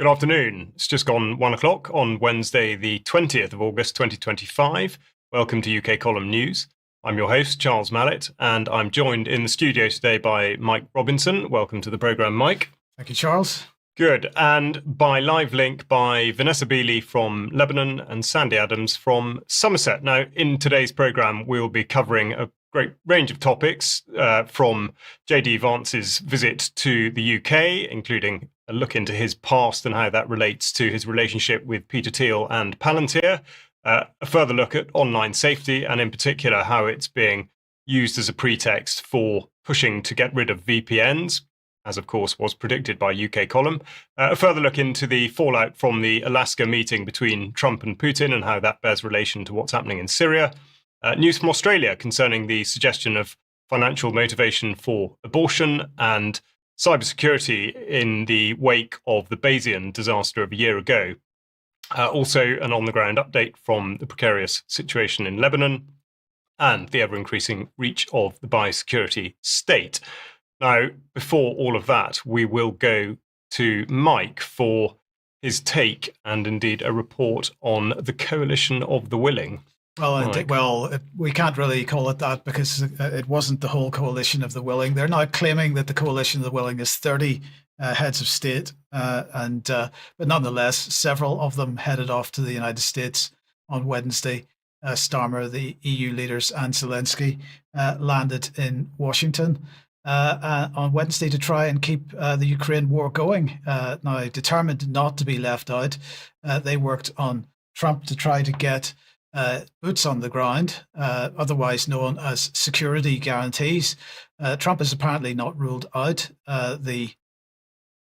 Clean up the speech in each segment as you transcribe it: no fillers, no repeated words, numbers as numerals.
Good afternoon. It's just gone 1 o'clock on Wednesday, the 20th of August, 2025. Welcome to UK Column News. I'm your host, Charles Mallet, and I'm joined in the studio today by Mike Robinson. Welcome to the programme, Mike. Thank you, Charles. Good. And by live link by Vanessa Beeley from Lebanon and Sandy Adams from Somerset. Now, in today's programme, we'll be covering a great range of topics from JD Vance's visit to the UK, including a look into his past and how that relates to his relationship with Peter Thiel and Palantir, a further look at online safety and in particular how it's being used as a pretext for pushing to get rid of VPNs, as of course was predicted by UK Column, a further look into the fallout from the Alaska meeting between Trump and Putin and how that bears relation to what's happening in Syria, news from Australia concerning the suggestion of financial motivation for abortion, and cybersecurity in the wake of the Bayesian disaster of a year ago. Also, an on-the-ground update from the precarious situation in Lebanon and the ever-increasing reach of the biosecurity state. Now, before all of that, we will go to Mike for his take and indeed a report on the Coalition of the Willing. We can't really call it that because it wasn't the whole Coalition of the Willing. They're now claiming that the Coalition of the Willing is 30 heads of state, but nonetheless, several of them headed off to the United States on Wednesday. Starmer, the EU leaders, and Zelensky landed in Washington on Wednesday to try and keep the Ukraine war going. Now, determined not to be left out, they worked on Trump to try to get boots on the ground, otherwise known as security guarantees. Trump has apparently not ruled out the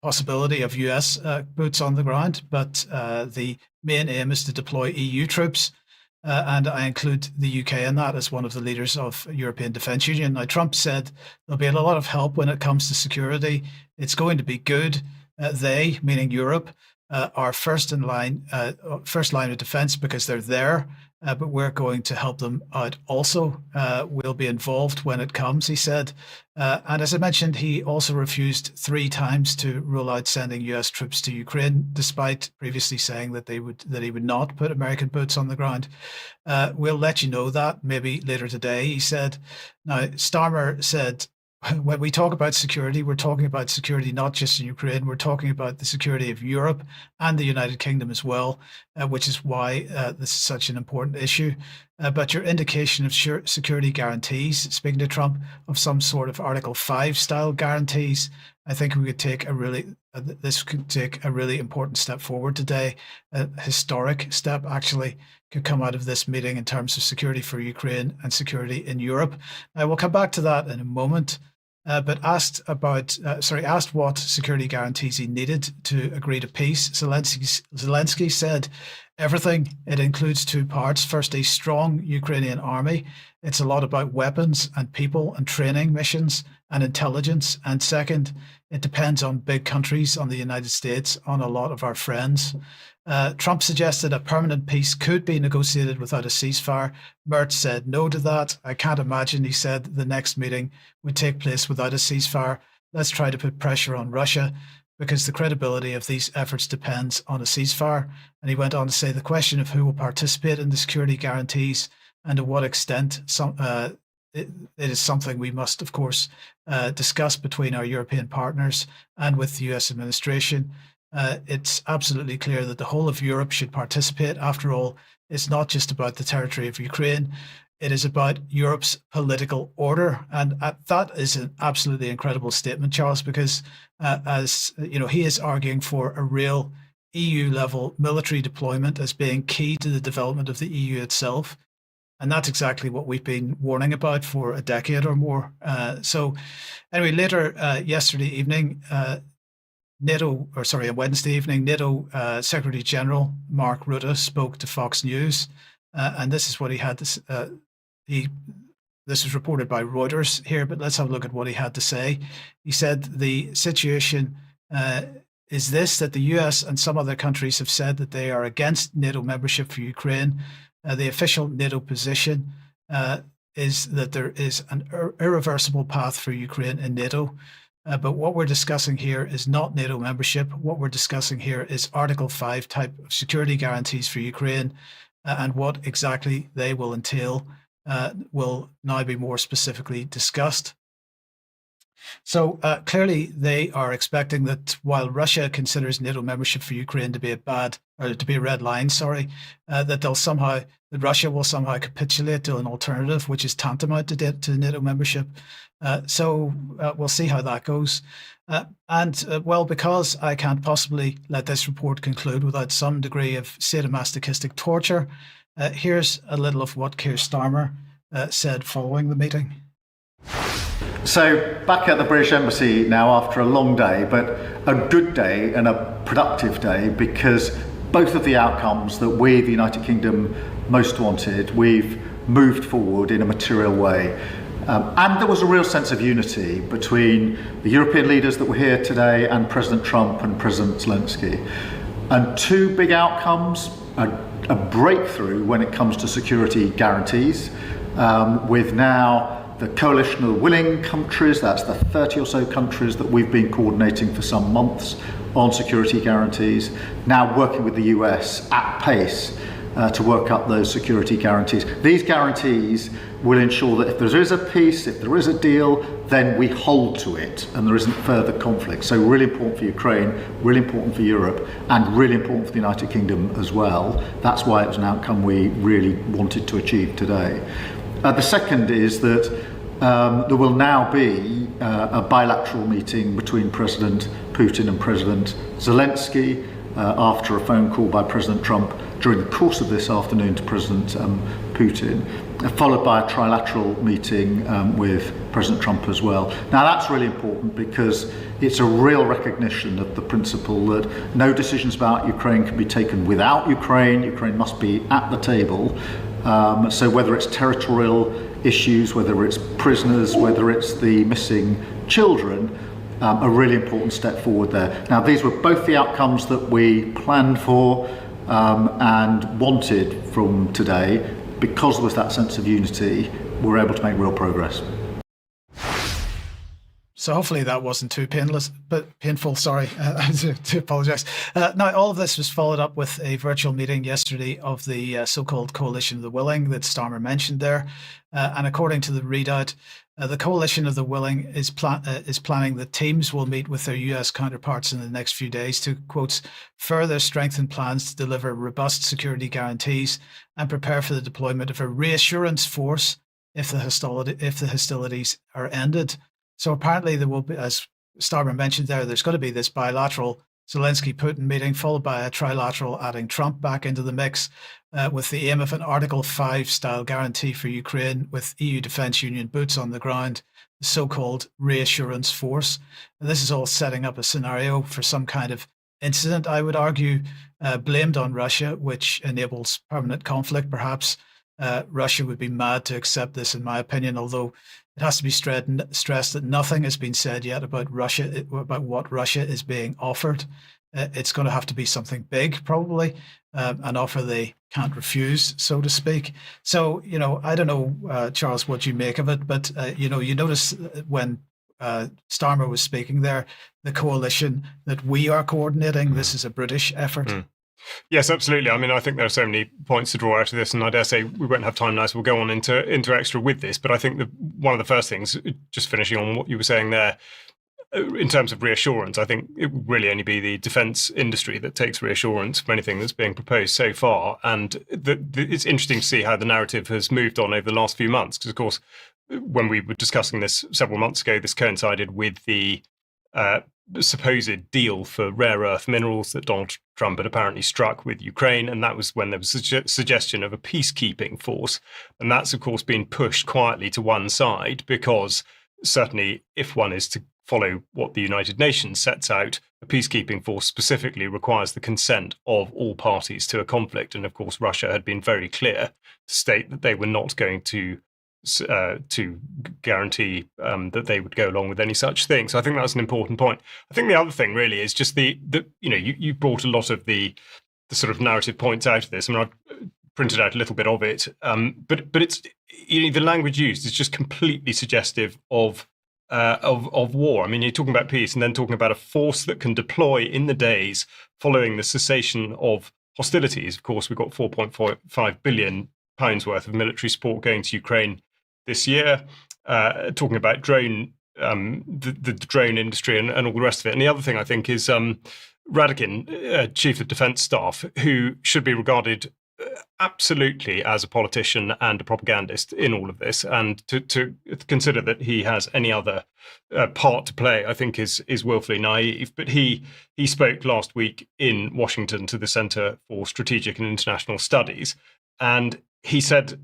possibility of US boots on the ground, but the main aim is to deploy EU troops. And I include the UK in that as one of the leaders of European Defence Union. Now, Trump said there'll be a lot of help when it comes to security. It's going to be good. They, meaning Europe, are first line of defence because they're there. But we're going to help them out also. We'll be involved when it comes, he said. And as I mentioned, he also refused 3 times to rule out sending US troops to Ukraine, despite previously saying that he would not put American boots on the ground. We'll let you know that maybe later today, he said. Now, Starmer said, when we talk about security, we're talking about security not just in Ukraine, we're talking about the security of Europe and the United Kingdom as well, which is why this is such an important issue. But your indication of security guarantees, speaking to Trump, of some sort of Article 5 style guarantees, I think this could take a really important step forward today. A historic step, actually, could come out of this meeting in terms of security for Ukraine and security in Europe. We'll come back to that in a moment. But asked what security guarantees he needed to agree to peace, Zelensky said everything. It includes 2 parts. First, a strong Ukrainian army. It's a lot about weapons and people and training missions and intelligence. And second, it depends on big countries, on the United States, on a lot of our friends. Trump suggested a permanent peace could be negotiated without a ceasefire. Merz said no to that. I can't imagine, he said, the next meeting would take place without a ceasefire. Let's try to put pressure on Russia because the credibility of these efforts depends on a ceasefire. And he went on to say the question of who will participate in the security guarantees and to what extent it is something we must, of course, discuss between our European partners and with the US administration. It's absolutely clear that the whole of Europe should participate. After all, it's not just about the territory of Ukraine. It is about Europe's political order. And that is an absolutely incredible statement, Charles, because as you know, he is arguing for a real EU-level military deployment as being key to the development of the EU itself. And that's exactly what we've been warning about for a decade or more. So anyway, later yesterday evening, on Wednesday evening, NATO Secretary General Mark Rutte spoke to Fox News, and this is what he had to this was reported by Reuters here, but let's have a look at what he had to say. He said the situation is this, that the US and some other countries have said that they are against NATO membership for Ukraine. The official NATO position is that there is an irreversible path for Ukraine in NATO. But what we're discussing here is not NATO membership. What we're discussing here is Article 5 type of security guarantees for Ukraine, and what exactly they will entail will now be more specifically discussed. So clearly, they are expecting that while Russia considers NATO membership for Ukraine to be a red line, that Russia will somehow capitulate to an alternative, which is tantamount to NATO membership. So we'll see how that goes. Because I can't possibly let this report conclude without some degree of sadomasochistic torture, here's a little of what Keir Starmer said following the meeting. So back at the British Embassy now after a long day, but a good day and a productive day, because both of the outcomes that we, the United Kingdom, most wanted, we've moved forward in a material way. And there was a real sense of unity between the European leaders that were here today and President Trump and President Zelensky. And two big outcomes, a breakthrough when it comes to security guarantees, with now the coalition of willing countries, that's the 30 or so countries that we've been coordinating for some months on security guarantees, now working with the US at pace to work up those security guarantees. These guarantees will ensure that if there is a peace, if there is a deal, then we hold to it and there isn't further conflict. So really important for Ukraine, really important for Europe, and really important for the United Kingdom as well. That's why it was an outcome we really wanted to achieve today. The second is that there will now be a bilateral meeting between President Putin and President Zelensky after a phone call by President Trump during the course of this afternoon to President Putin, followed by a trilateral meeting with President Trump as well. Now that's really important because it's a real recognition of the principle that no decisions about Ukraine can be taken without Ukraine. Ukraine must be at the table. So whether it's territorial issues, whether it's prisoners, whether it's the missing children, a really important step forward there. Now, these were both the outcomes that we planned for and wanted from today. Because there was that sense of unity, we were able to make real progress. So hopefully that wasn't too painful. Sorry, to apologise. Now, all of this was followed up with a virtual meeting yesterday of the so-called Coalition of the Willing that Starmer mentioned there. And according to the readout, the Coalition of the Willing is planning that teams will meet with their US counterparts in the next few days to, quote, further strengthen plans to deliver robust security guarantees and prepare for the deployment of a reassurance force if the hostilities are ended. So apparently there will be, as Starmer mentioned there's going to be this bilateral Zelensky-Putin meeting followed by a trilateral adding Trump back into the mix with the aim of an Article 5 style guarantee for Ukraine with EU Defence Union boots on the ground, the so-called reassurance force. And this is all setting up a scenario for some kind of incident, I would argue, blamed on Russia, which enables permanent conflict. Perhaps Russia would be mad to accept this, in my opinion, although it has to be stressed that nothing has been said yet about what Russia is being offered. It's going to have to be something big, probably, an offer they can't refuse, so to speak. So, I don't know, Charles, what you make of it, but, you notice when Starmer was speaking there, the coalition that we are coordinating, this is a British effort. Yes, absolutely. I mean, I think there are so many points to draw out of this, and I dare say we won't have time now, so we'll go on into extra with this. But I think that one of the first things, just finishing on what you were saying there, in terms of reassurance, I think it would really only be the defence industry that takes reassurance from anything that's being proposed so far. And it's interesting to see how the narrative has moved on over the last few months, because, of course, when we were discussing this several months ago, this coincided with the supposed deal for rare earth minerals that Donald Trump had apparently struck with Ukraine, and that was when there was a suggestion of a peacekeeping force. And that's, of course, been pushed quietly to one side, because certainly if one is to follow what the United Nations sets out, a peacekeeping force specifically requires the consent of all parties to a conflict. And of course, Russia had been very clear to state that they were not going to guarantee that they would go along with any such thing. So I think that's an important point. I think the other thing really is just you brought a lot of the sort of narrative points out of this. I mean, I've printed out a little bit of it, but it's the language used is just completely suggestive of of war. I mean, you're talking about peace and then talking about a force that can deploy in the days following the cessation of hostilities. Of course, we've got £4.5 billion worth of military support going to Ukraine this year. Talking about the drone industry and all the rest of it. And the other thing I think is Radakin, Chief of Defence Staff, who should be regarded absolutely as a politician and a propagandist in all of this, and to consider that he has any other part to play, I think is willfully naive. But he spoke last week in Washington to the Center for Strategic and International Studies, and he said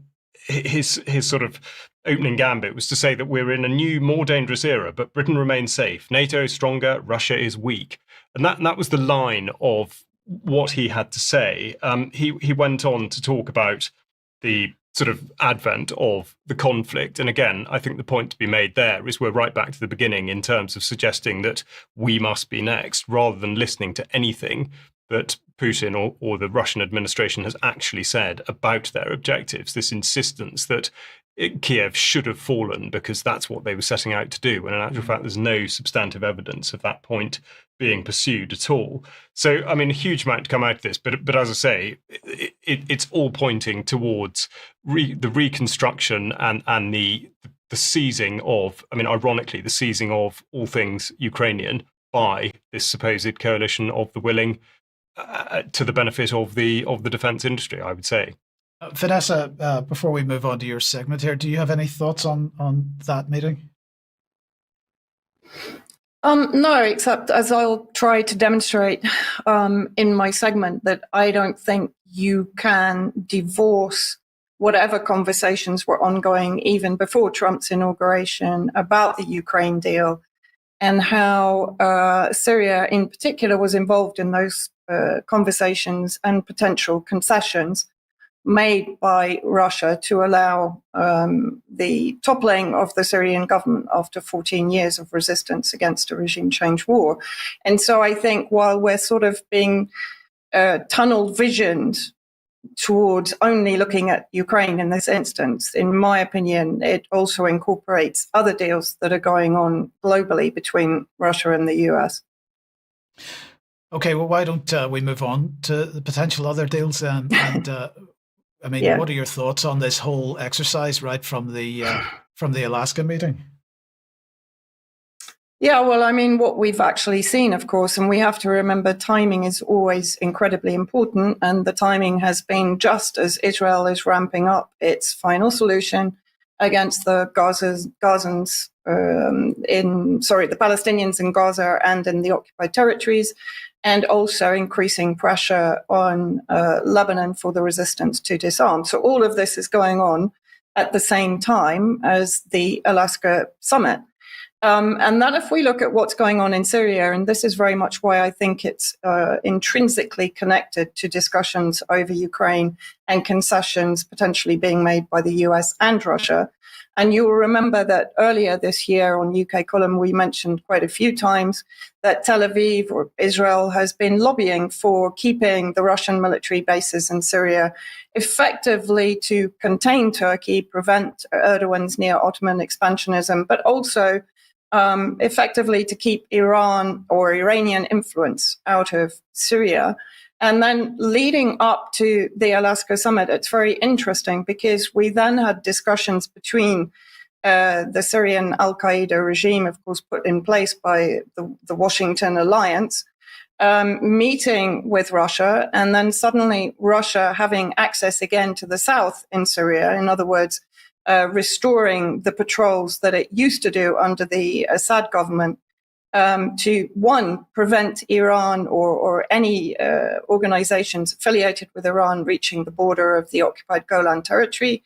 his sort of opening gambit was to say that we're in a new, more dangerous era, but Britain remains safe. NATO is stronger, Russia is weak. And that was the line of what he had to say. He went on to talk about the sort of advent of the conflict. And again, I think the point to be made there is we're right back to the beginning in terms of suggesting that we must be next, rather than listening to anything that Putin or the Russian administration has actually said about their objectives. This insistence that Kiev should have fallen because that's what they were setting out to do, when in actual fact there's no substantive evidence of that point being pursued at all. So, I mean, a huge amount to come out of this, but as I say, it's all pointing towards the reconstruction and the seizing of, I mean, ironically, the seizing of all things Ukrainian by this supposed coalition of the willing, to the benefit of the defence industry, I would say. Vanessa, before we move on to your segment here, do you have any thoughts on that meeting? No, except as I'll try to demonstrate in my segment, that I don't think you can divorce whatever conversations were ongoing even before Trump's inauguration about the Ukraine deal, and how Syria in particular was involved in those conversations and potential concessions made by Russia to allow the toppling of the Syrian government after 14 years of resistance against a regime change war. And so I think while we're sort of being tunnel visioned towards only looking at Ukraine in this instance, in my opinion, it also incorporates other deals that are going on globally between Russia and the US. Okay, well, why don't we move on to the potential other deals? I mean, What are your thoughts on this whole exercise right from the Alaska meeting? Yeah, well, I mean, what we've actually seen, of course, and we have to remember timing is always incredibly important, and the timing has been just as Israel is ramping up its final solution against the the Palestinians in Gaza and in the occupied territories, and also increasing pressure on Lebanon for the resistance to disarm. So all of this is going on at the same time as the Alaska summit. And then if we look at what's going on in Syria, and this is very much why I think it's intrinsically connected to discussions over Ukraine and concessions potentially being made by the US and Russia. And you will remember that earlier this year on UK Column, we mentioned quite a few times that Tel Aviv or Israel has been lobbying for keeping the Russian military bases in Syria, effectively to contain Turkey, prevent Erdogan's neo-Ottoman expansionism, but also effectively to keep Iran or Iranian influence out of Syria. And then leading up to the Alaska summit, it's very interesting because we then had discussions between the Syrian al-Qaeda regime, of course, put in place by the Washington alliance, meeting with Russia, and then suddenly Russia having access again to the south in Syria. In other words, restoring the patrols that it used to do under the Assad government, to, one, prevent Iran or any organizations affiliated with Iran reaching the border of the occupied Golan territory.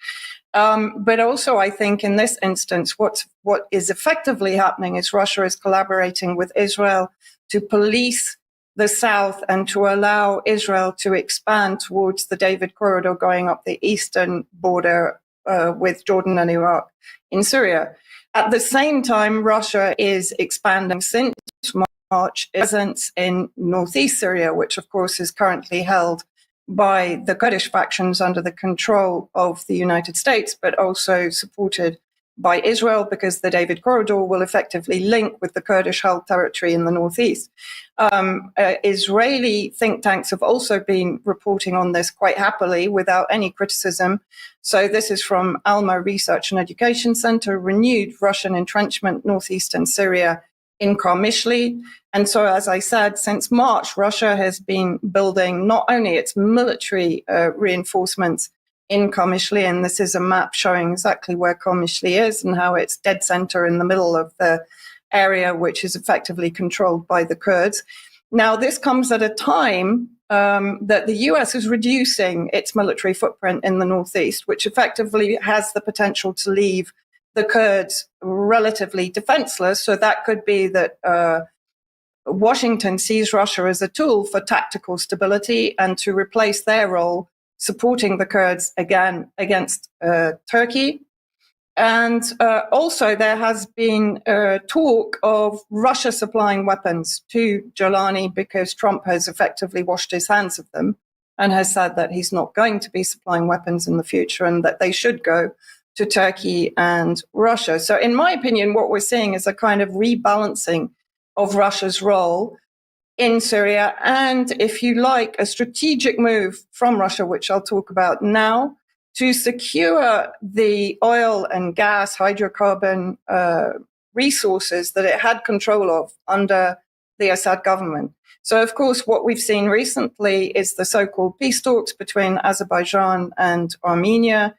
But also, I think in this instance, what is effectively happening is Russia is collaborating with Israel to police the south and to allow Israel to expand towards the David corridor going up the eastern border with Jordan and Iraq in Syria. At the same time, Russia is expanding since March its presence in northeast Syria, which of course is currently held by the Kurdish factions under the control of the United States, but also supported by Israel, because the David Corridor will effectively link with the Kurdish-held territory in the northeast. Israeli think tanks have also been reporting on this quite happily without any criticism. So this is from Alma Research and Education Center: renewed Russian entrenchment northeastern Syria in Karmishli. And so, as I said, since March, Russia has been building not only its military reinforcements in Karmishli, and this is a map showing exactly where Karmishli is and how it's dead center in the middle of the area, which is effectively controlled by the Kurds. Now, this comes at a time that the US is reducing its military footprint in the northeast, which effectively has the potential to leave the Kurds relatively defenseless. So that could be that Washington sees Russia as a tool for tactical stability and to replace their role supporting the Kurds again against Turkey. And also there has been talk of Russia supplying weapons to Jolani, because Trump has effectively washed his hands of them and has said that he's not going to be supplying weapons in the future and that they should go to Turkey and Russia. So in my opinion, what we're seeing is a kind of rebalancing of Russia's role in Syria, and, if you like, a strategic move from Russia, which I'll talk about now, to secure the oil and gas, hydrocarbon resources that it had control of under the Assad government. So, of course, what we've seen recently is the so-called peace talks between Azerbaijan and Armenia,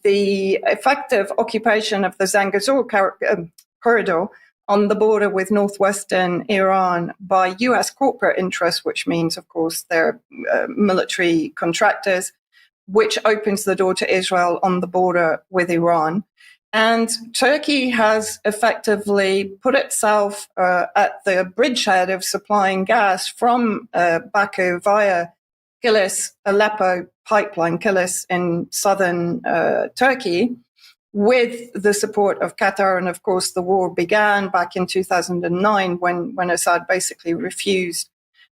the effective occupation of the Zangezur corridor on the border with northwestern Iran by US corporate interests, which means, of course, they're military contractors, which opens the door to Israel on the border with Iran. And Turkey has effectively put itself at the bridgehead of supplying gas from Baku via Kilis, Aleppo pipeline, Kilis in southern Turkey, with the support of Qatar. And of course, the war began back in 2009 when Assad basically refused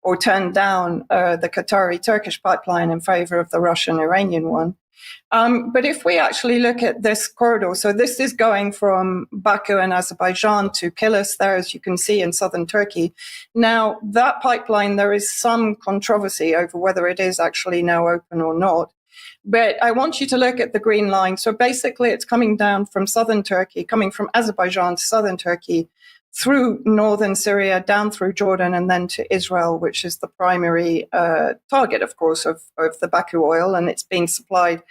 or turned down the Qatari-Turkish pipeline in favor of the Russian-Iranian one. But if we actually look at this corridor, so this is going from Baku in Azerbaijan to Kilis there, as you can see, in southern Turkey. Now, that pipeline, there is some controversy over whether it is actually now open or not. But I want you to look at the green line. So basically, it's coming down from southern Turkey, coming from Azerbaijan to southern Turkey, through northern Syria, down through Jordan, and then to Israel, which is the primary target, of course, of the Baku oil. And it's being supplied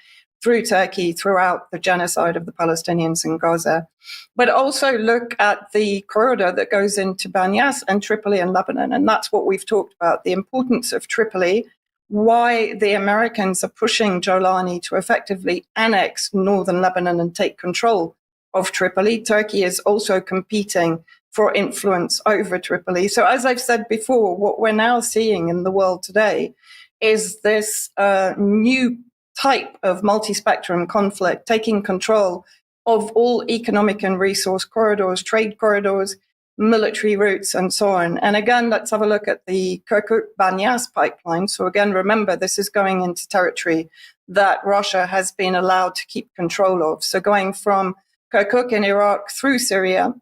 through Turkey throughout the genocide of the Palestinians in Gaza. But also look at the corridor that goes into Banyas and Tripoli and Lebanon. And that's what we've talked about, the importance of Tripoli, why the Americans are pushing Jolani to effectively annex northern Lebanon and take control of Tripoli. Turkey is also competing for influence over Tripoli. So as I've said before, what we're now seeing in the world today is this new type of multi-spectrum conflict taking control of all economic and resource corridors, trade corridors, military routes, and so on. And again, let's have a look at the Kirkuk-Banyas pipeline. So again, remember, this is going into territory that Russia has been allowed to keep control of. So going from Kirkuk in Iraq through Syria,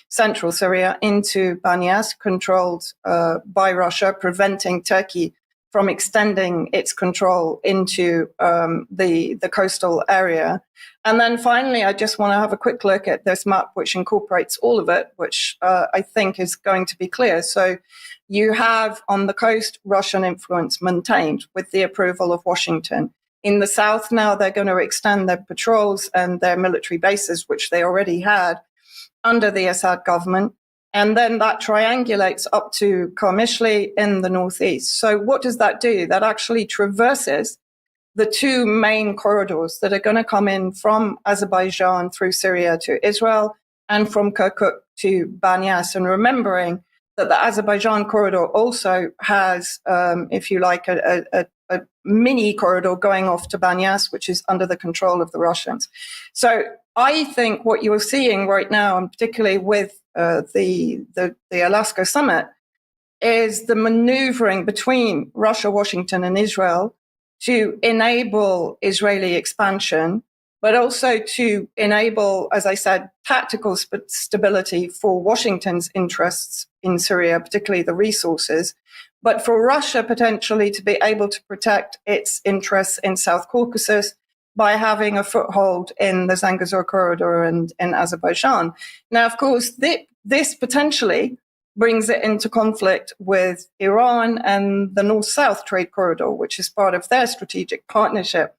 central Syria, into Banyas, controlled by Russia, preventing Turkey from extending its control into the coastal area. And then finally, I just want to have a quick look at this map, which incorporates all of it, which I think is going to be clear. So you have on the coast Russian influence maintained with the approval of Washington. In the south now, they're going to extend their patrols and their military bases, which they already had under the Assad government. And then that triangulates up to Karmishli in the northeast. So what does that do? That actually traverses the two main corridors that are going to come in from Azerbaijan through Syria to Israel and from Kirkuk to Banyas. And remembering that the Azerbaijan corridor also has, if you like, a mini corridor going off to Banyas, which is under the control of the Russians. So I think what you're seeing right now, and particularly with the Alaska summit, is the maneuvering between Russia, Washington, and Israel to enable Israeli expansion, but also to enable, as I said, tactical stability for Washington's interests in Syria, particularly the resources, but for Russia potentially to be able to protect its interests in South Caucasus by having a foothold in the Zangezur corridor and in Azerbaijan. Now, of course, this potentially brings it into conflict with Iran and the North-South trade corridor, which is part of their strategic partnership.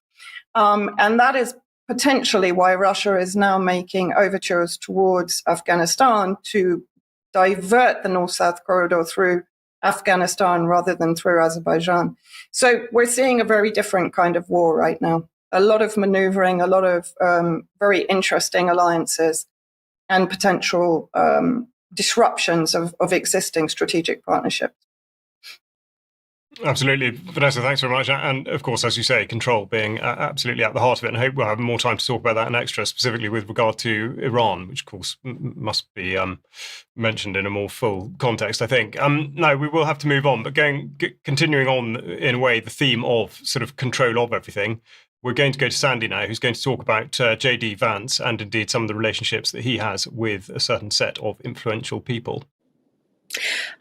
And that is potentially why Russia is now making overtures towards Afghanistan to divert the North-South corridor through Afghanistan rather than through Azerbaijan. So we're seeing a very different kind of war right now. A lot of maneuvering, a lot of very interesting alliances and potential disruptions of existing strategic partnerships. Absolutely. Vanessa, thanks very much. And of course, as you say, control being absolutely at the heart of it. And I hope we'll have more time to talk about that in extra, specifically with regard to Iran, which of course must be mentioned in a more full context, I think. Now, we will have to move on, but continuing on in a way, the theme of sort of control of everything, we're going to go to Sandy now, who's going to talk about J.D. Vance and indeed some of the relationships that he has with a certain set of influential people.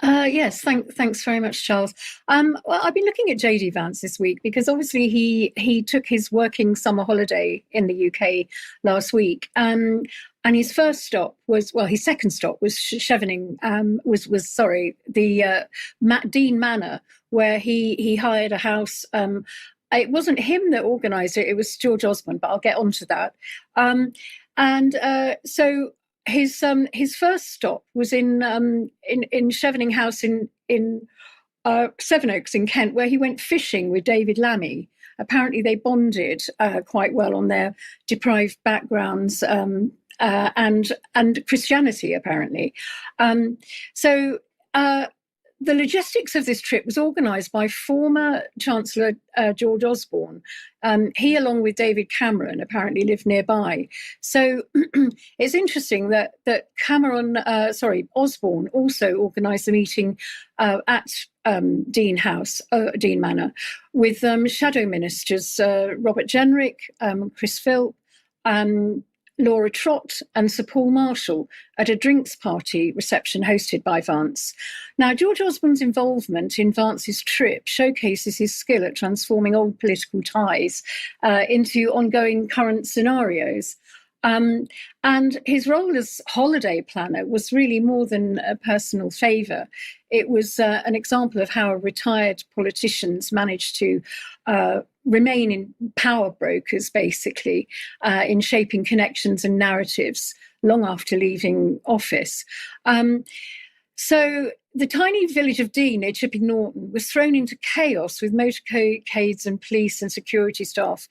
Yes, thanks very much, Charles. Well, I've been looking at J.D. Vance this week because obviously he took his working summer holiday in the UK last week, and his first stop was, well, his second stop was Chevening, Dean Manor, where he hired a house. It wasn't him that organised it; it was George Osborne, but I'll get onto that. So. His first stop was in Chevening House in Sevenoaks in Kent, where he went fishing with David Lammy. Apparently, they bonded quite well on their deprived backgrounds and Christianity. Apparently, the logistics of this trip was organised by former Chancellor George Osborne. He, along with David Cameron, apparently lived nearby. So it's interesting that Osborne also organised the meeting at Dean Manor, with shadow ministers Robert Jenrick, Chris Philp, Laura Trott and Sir Paul Marshall at a drinks party reception hosted by Vance. Now, George Osborne's involvement in Vance's trip showcases his skill at transforming old political ties into ongoing current scenarios. And his role as holiday planner was really more than a personal favour. It was an example of how retired politicians managed to remain in power brokers, basically, in shaping connections and narratives long after leaving office. So the tiny village of Dean near Chipping Norton was thrown into chaos with motorcades and police and security staff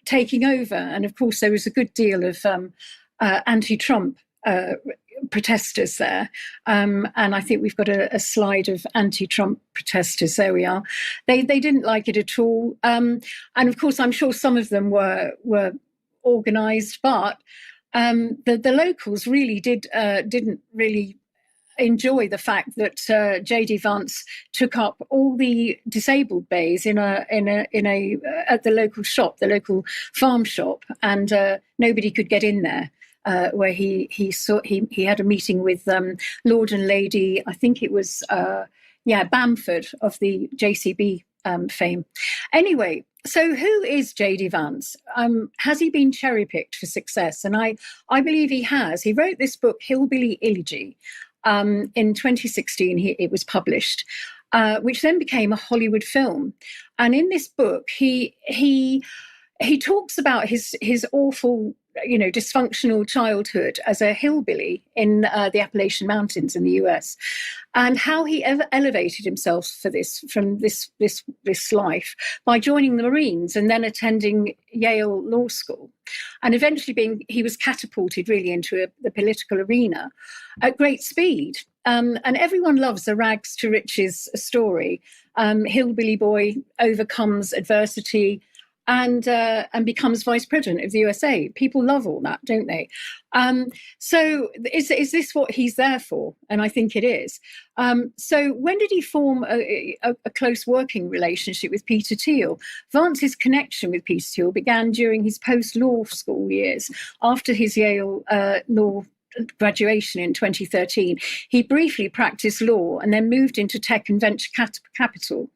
taking over. And of course, there was a good deal of anti-Trump protesters there. And I think we've got a slide of anti-Trump protesters. There we are. They didn't like it at all. And of course, I'm sure some of them were organised, but the locals really didn't really enjoy the fact that J.D. Vance took up all the disabled bays at the local shop, the local farm shop, and nobody could get in there. Where he had a meeting with Lord and Lady, I think it was Bamford of the JCB fame. Anyway, so who is J.D. Vance? Has he been cherry-picked for success? And I believe he has. He wrote this book, Hillbilly Elegy. In 2016, it was published, which then became a Hollywood film. And in this book, he talks about his awful, dysfunctional childhood as a hillbilly in the Appalachian Mountains in the US, and how he elevated himself from this life by joining the Marines and then attending Yale Law School, and eventually he was catapulted really into the political arena at great speed. And everyone loves a rags to riches story. Hillbilly boy overcomes adversity, and becomes vice president of the USA. People love all that, don't they? So is this what he's there for? And I think it is. So when did he form a close working relationship with Peter Thiel? Vance's connection with Peter Thiel began during his post-law school years. After his Yale law graduation in 2013, he briefly practiced law and then moved into tech and venture capital.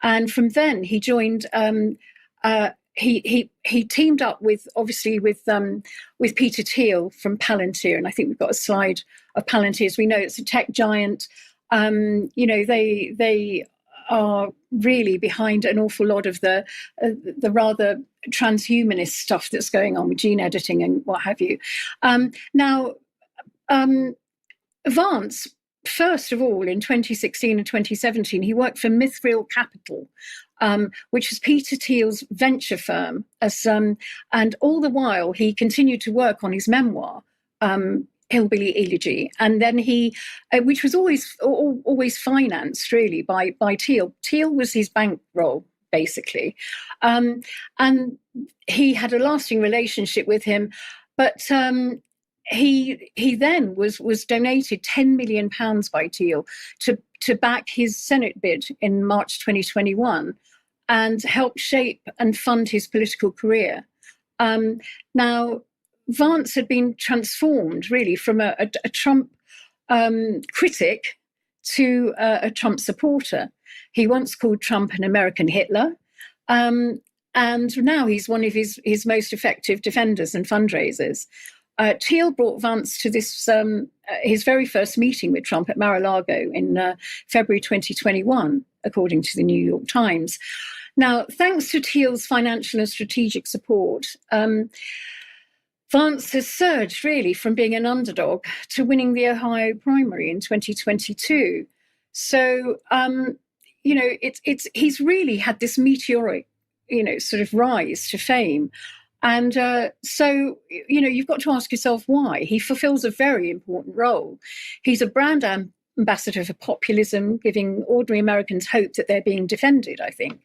And from then he joined... He teamed up with Peter Thiel from Palantir, and I think we've got a slide of Palantir. As we know, it's a tech giant. They are really behind an awful lot of the rather transhumanist stuff that's going on with gene editing and what have you. Vance, first of all, in 2016 and 2017, he worked for Mithril Capital, which was Peter Thiel's venture firm. And all the while, he continued to work on his memoir, Hillbilly Elegy, and then which was always financed really by Thiel. Thiel was his bankroll, basically, and he had a lasting relationship with him, but. He then was donated £10 million by Thiel to back his Senate bid in March 2021 and help shape and fund his political career. Now, Vance had been transformed really from a Trump critic to a Trump supporter. He once called Trump an American Hitler. And now he's one of his most effective defenders and fundraisers. Thiel brought Vance to this his very first meeting with Trump at Mar-a-Lago in February 2021, according to the New York Times. Now, thanks to Thiel's financial and strategic support, Vance has surged really from being an underdog to winning the Ohio primary in 2022. So, he's really had this meteoric, sort of rise to fame. And so, you've got to ask yourself why. He fulfills a very important role. He's a brand ambassador for populism, giving ordinary Americans hope that they're being defended, I think.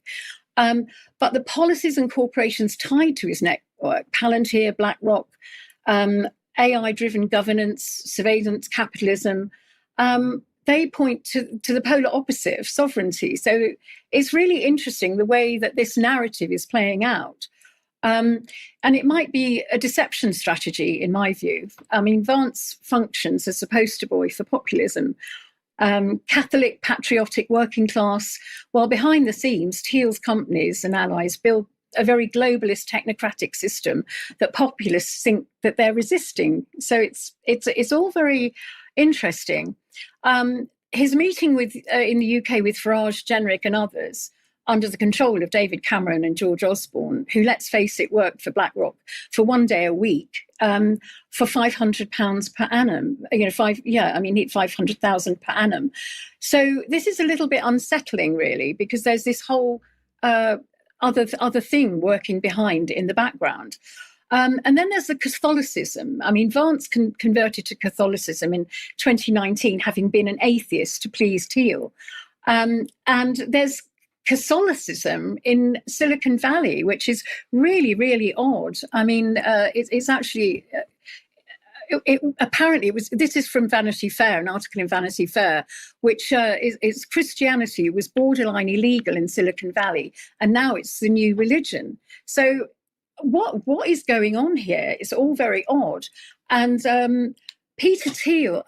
But the policies and corporations tied to his network, Palantir, BlackRock, AI-driven governance, surveillance capitalism, they point to the polar opposite of sovereignty. So it's really interesting the way that this narrative is playing out. And it might be a deception strategy, in my view. I mean, Vance functions as a poster boy for populism, Catholic, patriotic, working class, while behind the scenes, Thiel's companies and allies build a very globalist technocratic system that populists think that they're resisting. So it's all very interesting. His meeting in the UK with Farage, Jenrick and others, under the control of David Cameron and George Osborne, who, let's face it, worked for BlackRock for one day a week for £500 per annum. £500,000 per annum. So this is a little bit unsettling, really, because there's this whole other thing working behind in the background. And then there's the Catholicism. I mean, Vance converted to Catholicism in 2019, having been an atheist to please Thiel. And there's Catholicism in Silicon Valley, which is really, really odd. I mean, it's actually... apparently, this is from Vanity Fair, an article in Vanity Fair, which is Christianity was borderline illegal in Silicon Valley, and now it's the new religion. So what is going on here? It's all very odd. And Peter Thiel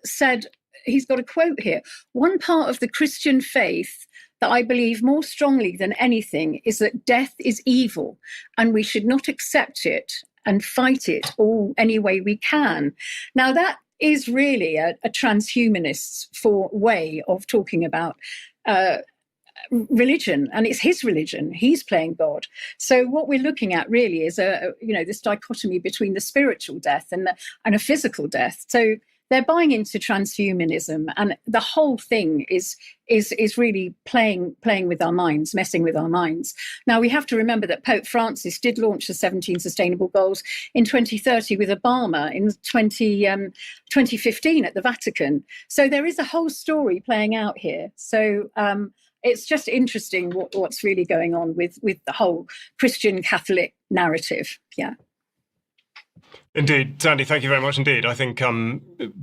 said, he's got a quote here, "One part of the Christian faith that I believe more strongly than anything is that death is evil and we should not accept it and fight it all any way we can." Now, that is really a transhumanist's way of talking about religion, and it's his religion. He's playing God. So what we're looking at really is this dichotomy between the spiritual death and a physical death. So they're buying into transhumanism, and the whole thing is really playing with our minds, messing with our minds. Now, we have to remember that Pope Francis did launch the 17 Sustainable Goals in 2030 with Obama in 2015 at the Vatican. So there is a whole story playing out here. So it's just interesting what's really going on with the whole Christian Catholic narrative. Yeah. Indeed, Sandy, thank you very much indeed. I think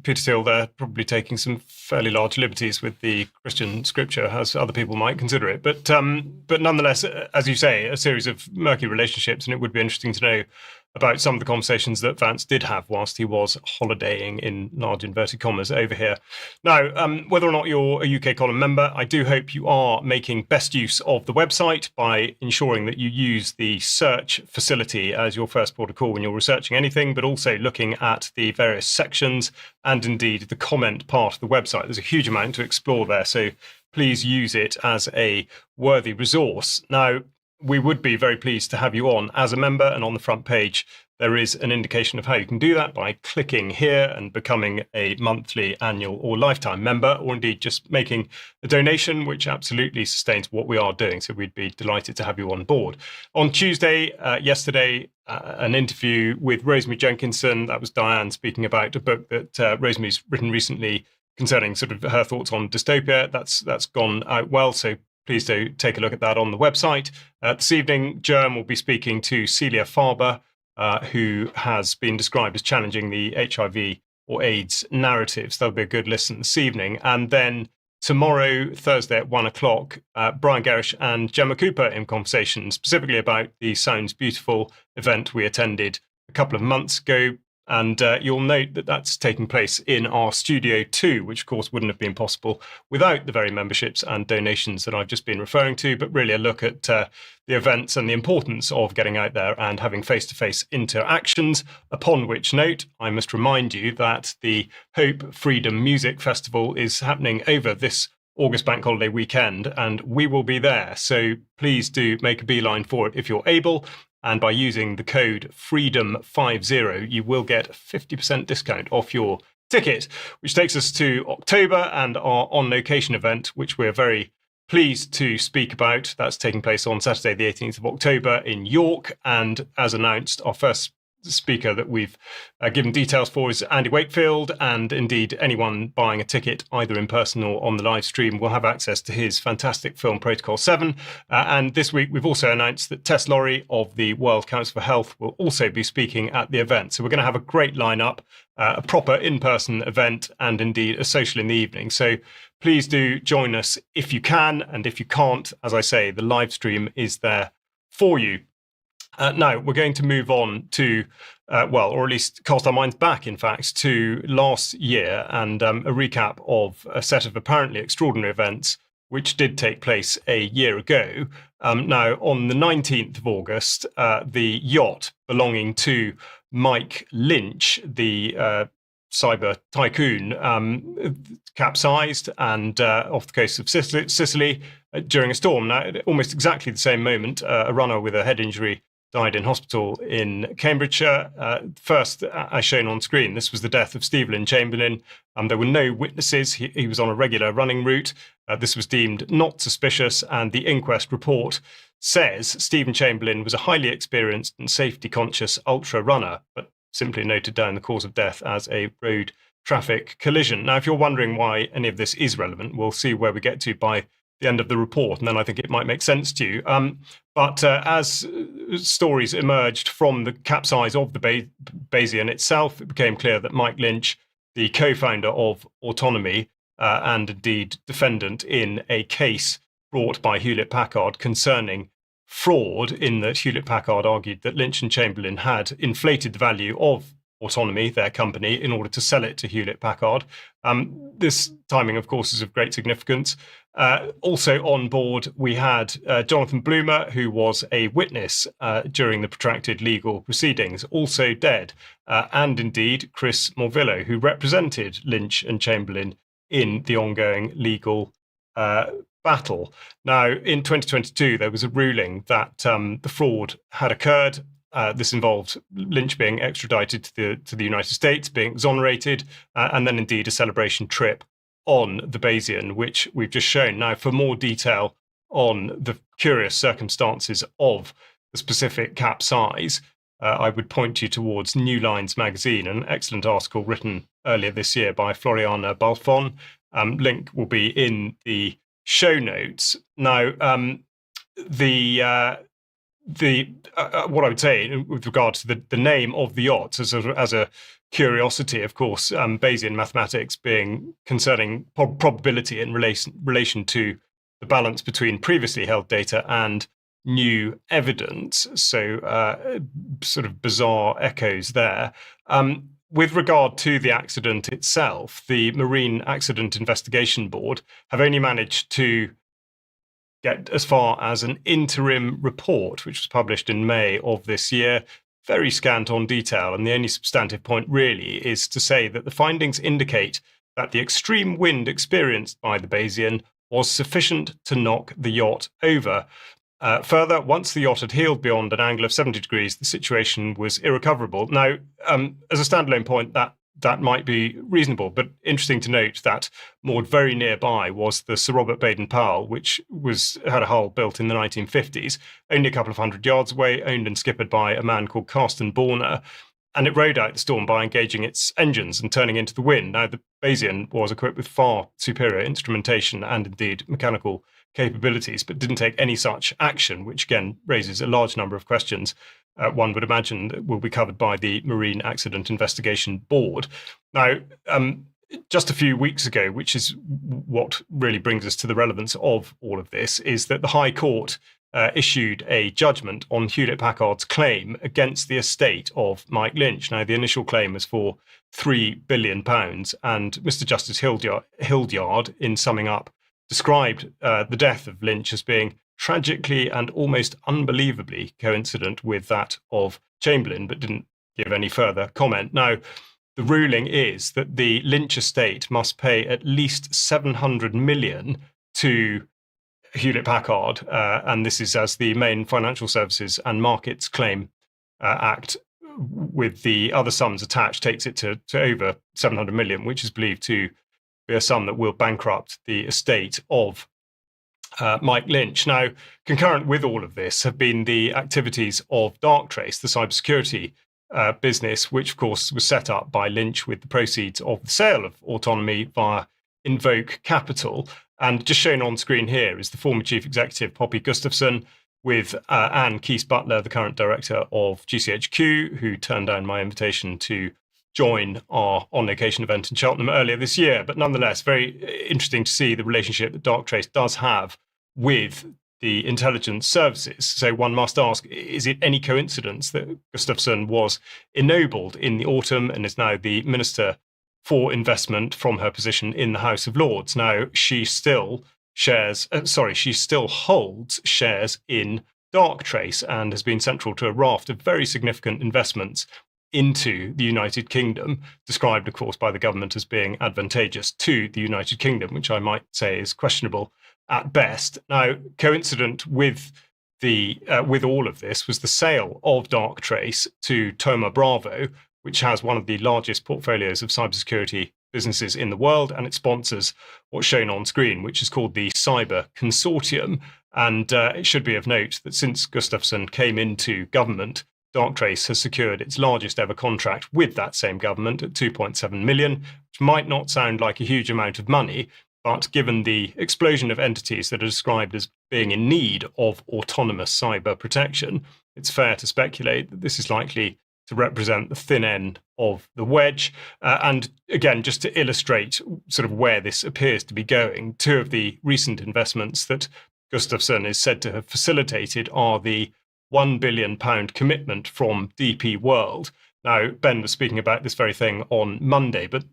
Peter Thiel there probably taking some fairly large liberties with the Christian scripture, as other people might consider it. But nonetheless, as you say, a series of murky relationships, and it would be interesting to know about some of the conversations that Vance did have whilst he was holidaying, in large inverted commas, over here. Now, whether or not you're a UK column member, I do hope you are making best use of the website by ensuring that you use the search facility as your first port of call when you're researching anything, but also looking at the various sections and indeed the comment part of the website. There's a huge amount to explore there, so please use it as a worthy resource. Now, we would be very pleased to have you on as a member, and on the front page there is an indication of how you can do that by clicking here and becoming a monthly, annual or lifetime member, or indeed just making a donation, which absolutely sustains what we are doing. So we'd be delighted to have you on board. On Tuesday, yesterday, an interview with Rosemary Jenkinson. That was Diane speaking about a book that Rosemary's written recently concerning sort of her thoughts on dystopia. That's gone out well, so please do take a look at that on the website. This evening, Germ will be speaking to Celia Farber, who has been described as challenging the HIV or AIDS narratives. That'll be a good listen this evening. And then tomorrow, Thursday at 1 o'clock, Brian Gerrish and Gemma Cooper in conversation, specifically about the Sounds Beautiful event we attended a couple of months ago. And you'll note that that's taking place in our Studio 2, which of course wouldn't have been possible without the very memberships and donations that I've just been referring to, but really a look at the events and the importance of getting out there and having face-to-face interactions. Upon which note, I must remind you that the Hope Freedom Music Festival is happening over this August bank holiday weekend, and we will be there. So please do make a beeline for it if you're able. And by using the code FREEDOM50, you will get a 50% discount off your ticket, which takes us to October and our On Location event, which we're very pleased to speak about. That's taking place on Saturday, the 18th of October in York. And as announced, our first speaker that we've given details for is Andy Wakefield, and indeed anyone buying a ticket either in person or on the live stream will have access to his fantastic film Protocol 7. And this week we've also announced that Tess Laurie of the World Council for Health will also be speaking at the event. So we're going to have a great lineup, a proper in-person event and indeed a social in the evening. So please do join us if you can, and if you can't, as I say, the live stream is there for you. Now, we're going to move on to, or at least cast our minds back, in fact, to last year and a recap of a set of apparently extraordinary events which did take place a year ago. Now, on the 19th of August, the yacht belonging to Mike Lynch, the cyber tycoon, capsized and off the coast of Sicily during a storm. Now, at almost exactly the same moment, a runner with a head injury died in hospital in Cambridgeshire. First, as shown on screen, this was the death of Stephen Chamberlain. There were no witnesses. He was on a regular running route. This was deemed not suspicious, and the inquest report says Stephen Chamberlain was a highly experienced and safety-conscious ultra runner, but simply noted down the cause of death as a road traffic collision. Now, if you're wondering why any of this is relevant, we'll see where we get to by the end of the report, and then I think it might make sense to you. But as stories emerged from the capsize of the Bayesian itself, it became clear that Mike Lynch, the co-founder of Autonomy and indeed defendant in a case brought by Hewlett-Packard concerning fraud, in that Hewlett-Packard argued that Lynch and Chamberlain had inflated the value of Autonomy, their company, in order to sell it to Hewlett-Packard. This timing, of course, is of great significance. Also on board, we had Jonathan Bloomer, who was a witness during the protracted legal proceedings, also dead, and indeed Chris Morvillo, who represented Lynch and Chamberlain in the ongoing legal battle. Now, in 2022, there was a ruling that the fraud had occurred. This involved Lynch being extradited to the United States, being exonerated, and then indeed a celebration trip on the Bayesian, which we've just shown. Now, for more detail on the curious circumstances of the specific capsize, I would point you towards New Lines magazine, an excellent article written earlier this year by Floriana Balfon. Link will be in the show notes. Now, what I would say with regard to the name of the yacht as a curiosity, of course, Bayesian mathematics being concerning probability in relation to the balance between previously held data and new evidence. So sort of bizarre echoes there. With regard to the accident itself, the Marine Accident Investigation Board have only managed to get as far as an interim report, which was published in May of this year, very scant on detail. And the only substantive point really is to say that the findings indicate that the extreme wind experienced by the Bayesian was sufficient to knock the yacht over. Further, once the yacht had heeled beyond an angle of 70 degrees, the situation was irrecoverable. Now, as a standalone point, that might be reasonable, but interesting to note that moored very nearby was the Sir Robert Baden-Powell, which had a hull built in the 1950s, only a couple of hundred yards away, owned and skippered by a man called Carsten Borner, and it rode out the storm by engaging its engines and turning into the wind. Now, the Bayesian was equipped with far superior instrumentation and indeed mechanical capabilities, but didn't take any such action, which again raises a large number of questions. One would imagine that will be covered by the Marine Accident Investigation Board. Now, just a few weeks ago, which is what really brings us to the relevance of all of this, is that the High Court issued a judgment on Hewlett-Packard's claim against the estate of Mike Lynch. Now, the initial claim was for £3 billion, and Mr. Justice Hildyard, in summing up, described the death of Lynch as being tragically and almost unbelievably coincident with that of Chamberlain, but didn't give any further comment. Now, the ruling is that the Lynch estate must pay at least $700 million to Hewlett-Packard, and this is as the main Financial Services and Markets Claim Act, with the other sums attached, takes it to over $700 million, which is believed to be a sum that will bankrupt the estate of Mike Lynch. Now, concurrent with all of this have been the activities of Darktrace, the cybersecurity business, which of course was set up by Lynch with the proceeds of the sale of Autonomy via Invoke Capital. And just shown on screen here is the former chief executive, Poppy Gustafson, with Anne Keese-Butler, the current director of GCHQ, who turned down my invitation to join our on-location event in Cheltenham earlier this year. But nonetheless, very interesting to see the relationship that Darktrace does have with the intelligence services. So one must ask, is it any coincidence that Gustafson was ennobled in the autumn and is now the Minister for Investment from her position in the House of Lords? Now, she still holds shares in Darktrace and has been central to a raft of very significant investments into the United Kingdom, described, of course, by the government as being advantageous to the United Kingdom, which I might say is questionable at best. Now, coincident with all of this was the sale of Darktrace to Thoma Bravo, which has one of the largest portfolios of cybersecurity businesses in the world, and it sponsors what's shown on screen, which is called the Cyber Consortium. And it should be of note that since Gustafson came into government, Darktrace has secured its largest ever contract with that same government at 2.7 million, which might not sound like a huge amount of money, but given the explosion of entities that are described as being in need of autonomous cyber protection, it's fair to speculate that this is likely to represent the thin end of the wedge. And again, just to illustrate sort of where this appears to be going, two of the recent investments that Gustafson is said to have facilitated are the £1 billion commitment from DP World. Now, Ben was speaking about this very thing on Monday, but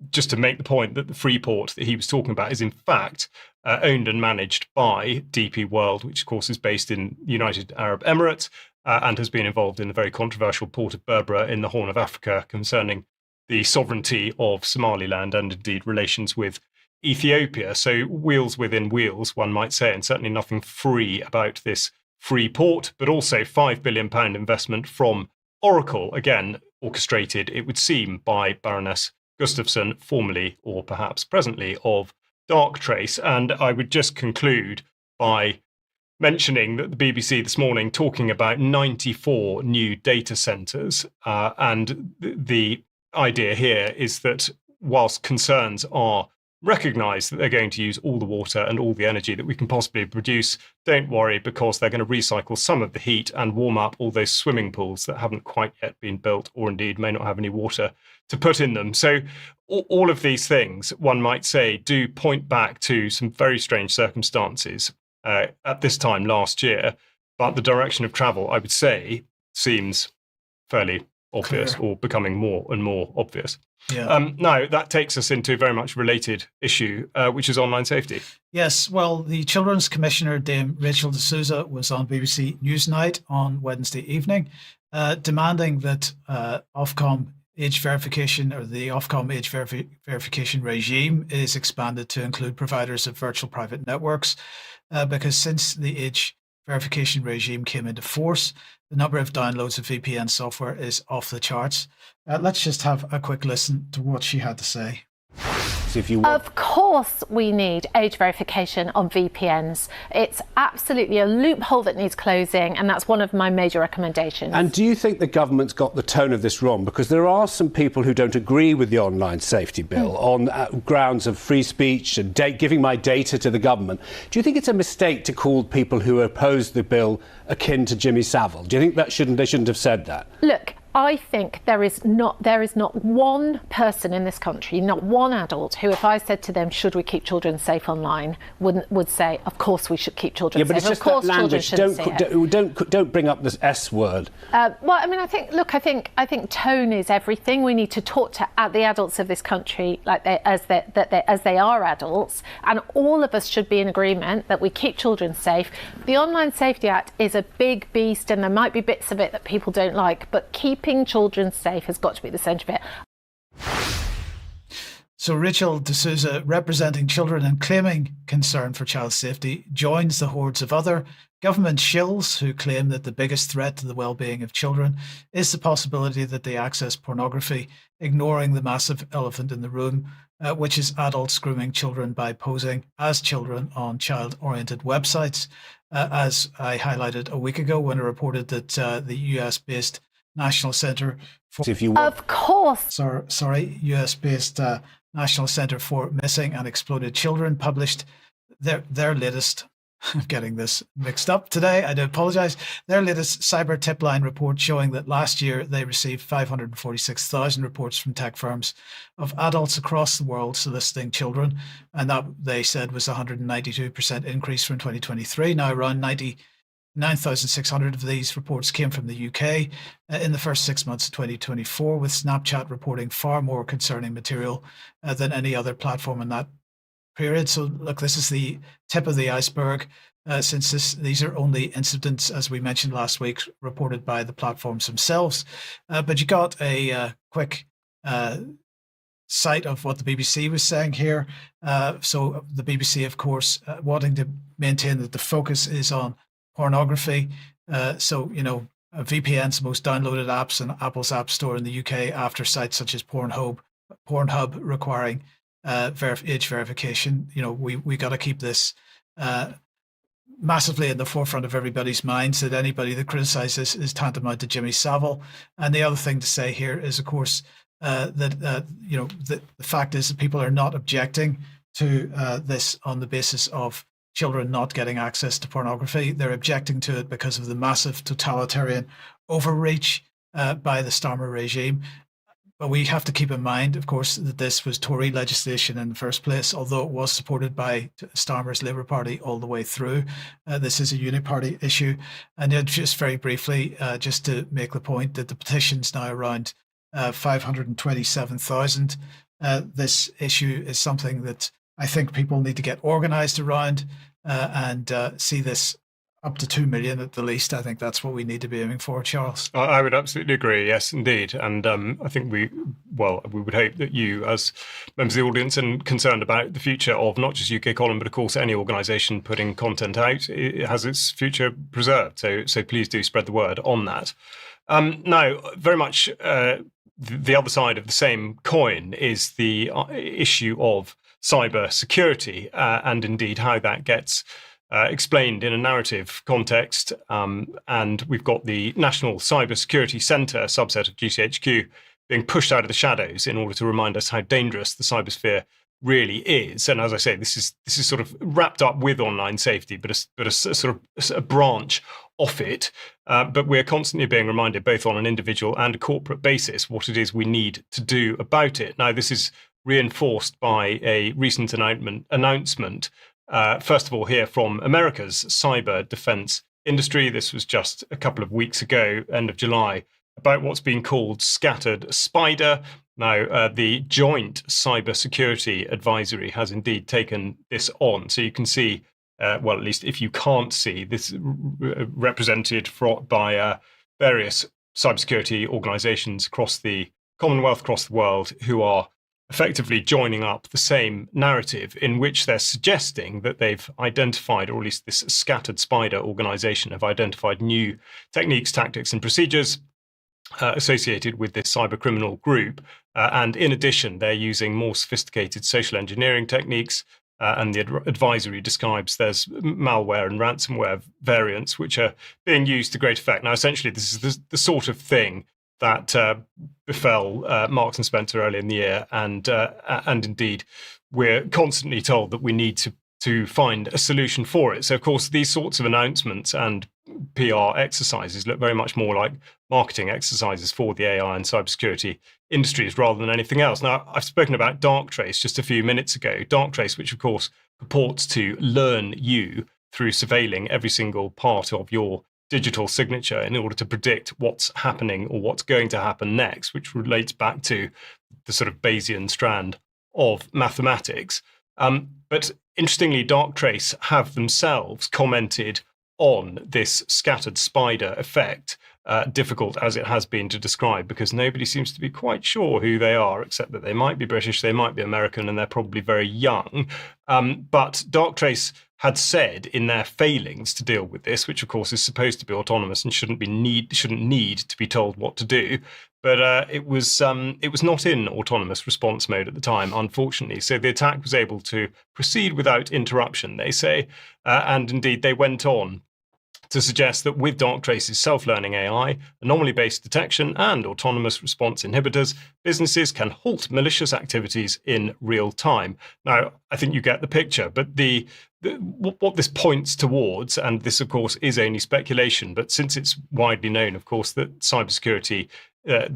just to make the point that the Freeport that he was talking about is in fact owned and managed by DP World, which of course is based in the United Arab Emirates and has been involved in the very controversial port of Berbera in the Horn of Africa concerning the sovereignty of Somaliland and indeed relations with Ethiopia. So wheels within wheels, one might say, and certainly nothing free about this Freeport, but also £5 billion investment from Oracle, again, orchestrated, it would seem, by Baroness Gustafson, formerly or perhaps presently of Darktrace. And I would just conclude by mentioning that the BBC this morning talking about 94 new data centres. And the idea here is that whilst concerns are recognise that they're going to use all the water and all the energy that we can possibly produce. Don't worry, because they're going to recycle some of the heat and warm up all those swimming pools that haven't quite yet been built, or indeed may not have any water to put in them. So all of these things, one might say, do point back to some very strange circumstances at this time last year. But the direction of travel, I would say, seems fairly obvious, or becoming more and more obvious. Yeah. Now, that takes us into a very much related issue, which is online safety. Yes, well, the Children's Commissioner, Dame Rachel D'Souza, was on BBC Newsnight on Wednesday evening, demanding that Ofcom age verification, or the Ofcom age verification regime, is expanded to include providers of virtual private networks, because since the age verification regime came into force, the number of downloads of VPN software is off the charts. Let's just have a quick listen to what she had to say. Of course we need age verification on VPNs. It's absolutely a loophole that needs closing, and that's one of my major recommendations. And do you think the government's got the tone of this wrong? Because there are some people who don't agree with the online safety bill on grounds of free speech and giving my data to the government. Do you think it's a mistake to call people who oppose the bill akin to Jimmy Savile? Do you think that they shouldn't have said that? Look, I think there is not one person in this country, not one adult, who, if I said to them, should we keep children safe online, would say, of course we should keep children safe. Yeah, but it's just of course that language. Don't bring up this S word. Well, I mean, I think tone is everything. We need to talk to the adults of this country as they are adults, and all of us should be in agreement that we keep children safe. The Online Safety Act is a big beast, and there might be bits of it that people don't like, but keeping children safe has got to be the centre of it. So Rachel D'Souza, representing children and claiming concern for child safety, joins the hordes of other government shills who claim that the biggest threat to the well-being of children is the possibility that they access pornography, ignoring the massive elephant in the room, which is adults grooming children by posing as children on child-oriented websites. As I highlighted a week ago when I reported that the US-based National Centre for... Of course. US-based National Centre for Missing and Exploited Children published their latest... I'm getting this mixed up today. I do apologize. Their latest cyber tip line report showing that last year they received 546,000 reports from tech firms of adults across the world soliciting children. And that, they said, was a 192% increase from 2023. Now around 9,600 of these reports came from the UK in the first 6 months of 2024, with Snapchat reporting far more concerning material than any other platform in that period. So look, this is the tip of the iceberg, since these are only incidents, as we mentioned last week, reported by the platforms themselves. But you got a quick sight of what the BBC was saying here. So the BBC, of course, wanting to maintain that the focus is on pornography. So, you know, VPN's most downloaded apps in Apple's App Store in the UK after sites such as Pornhub requiring age verification. You know, we got to keep this massively in the forefront of everybody's minds, that anybody that criticizes is tantamount to Jimmy Savile. And the other thing to say here is, of course, that you know, the fact is that people are not objecting to this on the basis of children not getting access to pornography. They're objecting to it because of the massive totalitarian overreach by the Starmer regime. But we have to keep in mind, of course, that this was Tory legislation in the first place, although it was supported by Starmer's Labour Party all the way through. This is a uniparty issue. And then just very briefly, just to make the point that the petition's now around 527,000. This issue is something that I think people need to get organised around and see this up to 2 million at the least. I think that's what we need to be aiming for, Charles. I would absolutely agree. Yes, indeed. And I think we would hope that you, as members of the audience and concerned about the future of not just UK Column, but of course any organisation putting content out, it has its future preserved. So please do spread the word on that. Now, very much the other side of the same coin is the issue of cyber security and indeed how that gets explained in a narrative context. And we've got the National Cyber Security Centre, subset of GCHQ, being pushed out of the shadows in order to remind us how dangerous the cybersphere really is. And as I say, this is sort of wrapped up with online safety, but a sort of a branch of it. But we're constantly being reminded, both on an individual and corporate basis, what it is we need to do about it. Now, this is reinforced by a recent announcement, first of all, here from America's cyber defense industry. This was just a couple of weeks ago, end of July, about what's been called scattered spider. Now, the Joint Cybersecurity Advisory has indeed taken this on. So you can see, well, at least if you can't see, this represented by various cybersecurity organizations across the Commonwealth, across the world, who are effectively joining up the same narrative in which they're suggesting that they've identified, or at least this scattered spider organization have identified new techniques, tactics, and procedures associated with this cyber criminal group. And in addition, they're using more sophisticated social engineering techniques. And the advisory describes there's malware and ransomware variants which are being used to great effect. Now, essentially, this is the sort of thing that befell Marks and Spencer early in the year. And indeed, we're constantly told that we need to find a solution for it. So, of course, these sorts of announcements and PR exercises look very much more like marketing exercises for the AI and cybersecurity industries rather than anything else. Now, I've spoken about Darktrace just a few minutes ago. Darktrace, which of course purports to learn you through surveilling every single part of your digital signature in order to predict what's happening or what's going to happen next, which relates back to the sort of Bayesian strand of mathematics. But interestingly, Darktrace have themselves commented on this scattered spider effect, difficult as it has been to describe, because nobody seems to be quite sure who they are, except that they might be British, they might be American, and they're probably very young. But Darktrace had said in their failings to deal with this, which of course is supposed to be autonomous and shouldn't need to be told what to do, but it was not in autonomous response mode at the time, unfortunately. So the attack was able to proceed without interruption, they say, and indeed they went on to suggest that with Darktrace's self-learning AI, anomaly-based detection, and autonomous response inhibitors, businesses can halt malicious activities in real time. Now, I think you get the picture, but what this points towards, and this, of course, is only speculation, but since it's widely known, of course, that the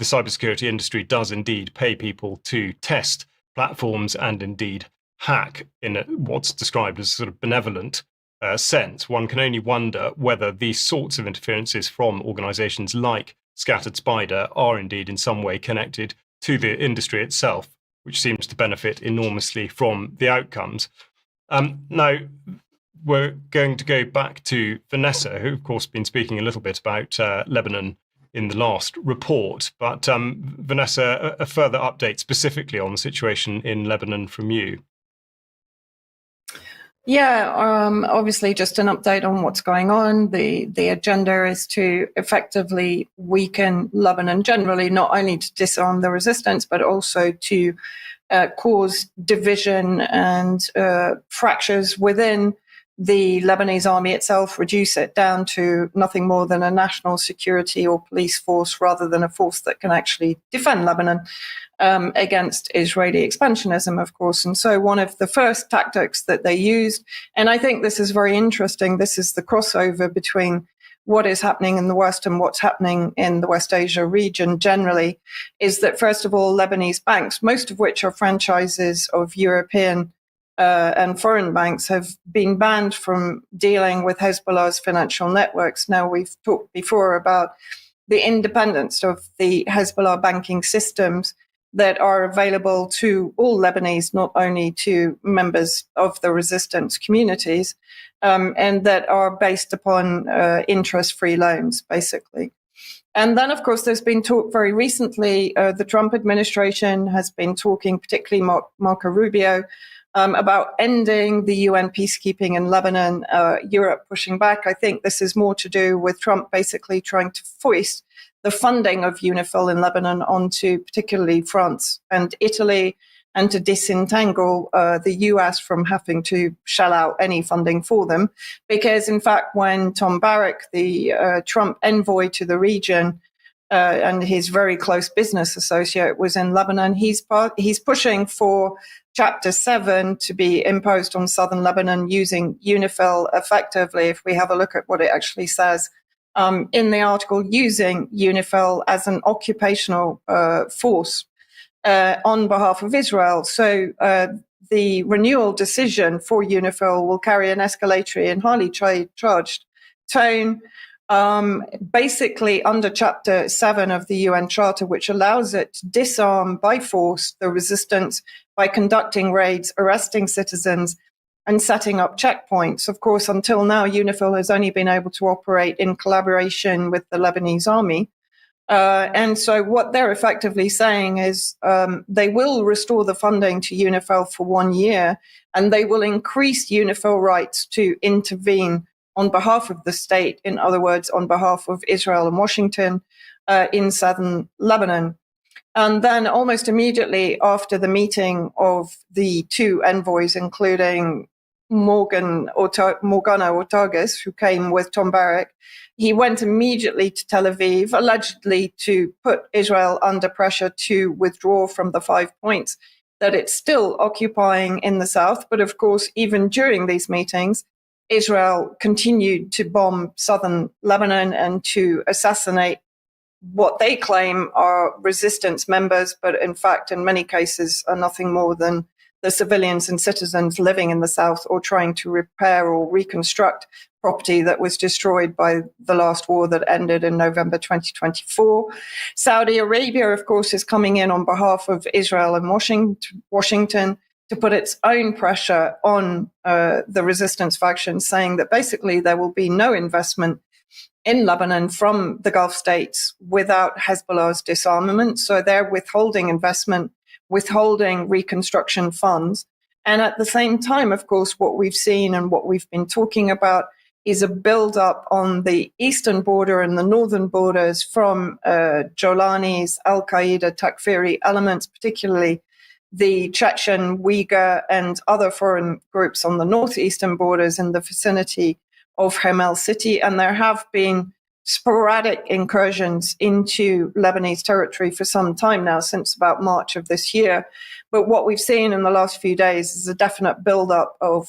cybersecurity industry does indeed pay people to test platforms and indeed hack in what's described as sort of benevolent sense, one can only wonder whether these sorts of interferences from organizations like Scattered Spider are indeed in some way connected to the industry itself, which seems to benefit enormously from the outcomes. Now, we're going to go back to Vanessa, who, of course, been speaking a little bit about Lebanon in the last report. But Vanessa, a further update specifically on the situation in Lebanon from you. Yeah, obviously just an update on what's going on. The agenda is to effectively weaken Lebanon generally, not only to disarm the resistance, but also to cause division and fractures within the Lebanese army itself, reduce it down to nothing more than a national security or police force rather than a force that can actually defend Lebanon against Israeli expansionism, of course. And so one of the first tactics that they used, and I think this is very interesting, this is the crossover between what is happening in the West and what's happening in the West Asia region generally, is that, first of all, Lebanese banks, most of which are franchises of European and foreign banks, have been banned from dealing with Hezbollah's financial networks. Now, we've talked before about the independence of the Hezbollah banking systems that are available to all Lebanese, not only to members of the resistance communities, and that are based upon interest-free loans, basically. And then, of course, there's been talk very recently, the Trump administration has been talking, particularly Marco Rubio, about ending the UN peacekeeping in Lebanon, Europe pushing back. I think this is more to do with Trump basically trying to foist the funding of UNIFIL in Lebanon onto particularly France and Italy, and to disentangle the US from having to shell out any funding for them. Because, in fact, when Tom Barrack, the Trump envoy to the region, and his very close business associate was in Lebanon, he's pushing for Chapter 7 to be imposed on southern Lebanon using UNIFIL effectively, if we have a look at what it actually says in the article, using UNIFIL as an occupational force on behalf of Israel. So the renewal decision for UNIFIL will carry an escalatory and highly charged tone, basically under Chapter 7 of the UN Charter, which allows it to disarm by force the resistance by conducting raids, arresting citizens, and setting up checkpoints. Of course, until now, UNIFIL has only been able to operate in collaboration with the Lebanese army. And so what they're effectively saying is they will restore the funding to UNIFIL for 1 year, and they will increase UNIFIL rights to intervene on behalf of the state, in other words, on behalf of Israel and Washington in southern Lebanon. And then almost immediately after the meeting of the two envoys, including Morgana Ortagus, who came with Tom Barrack, he went immediately to Tel Aviv, allegedly to put Israel under pressure to withdraw from the 5 points that it's still occupying in the south. But of course, even during these meetings, Israel continued to bomb southern Lebanon and to assassinate what they claim are resistance members, but in fact, in many cases, are nothing more than the civilians and citizens living in the south or trying to repair or reconstruct property that was destroyed by the last war that ended in November 2024. Saudi Arabia, of course, is coming in on behalf of Israel and Washington to put its own pressure on the resistance faction, saying that basically there will be no investment in Lebanon from the Gulf states without Hezbollah's disarmament. So they're withholding investment, withholding reconstruction funds. And at the same time, of course, what we've seen and what we've been talking about is a build-up on the eastern border and the northern borders from Jolani's al-Qaeda Takfiri elements, particularly the Chechen, Uyghur, and other foreign groups on the northeastern borders in the vicinity of Hamel City. And there have been sporadic incursions into Lebanese territory for some time now, since about March of this year. But what we've seen in the last few days is a definite buildup of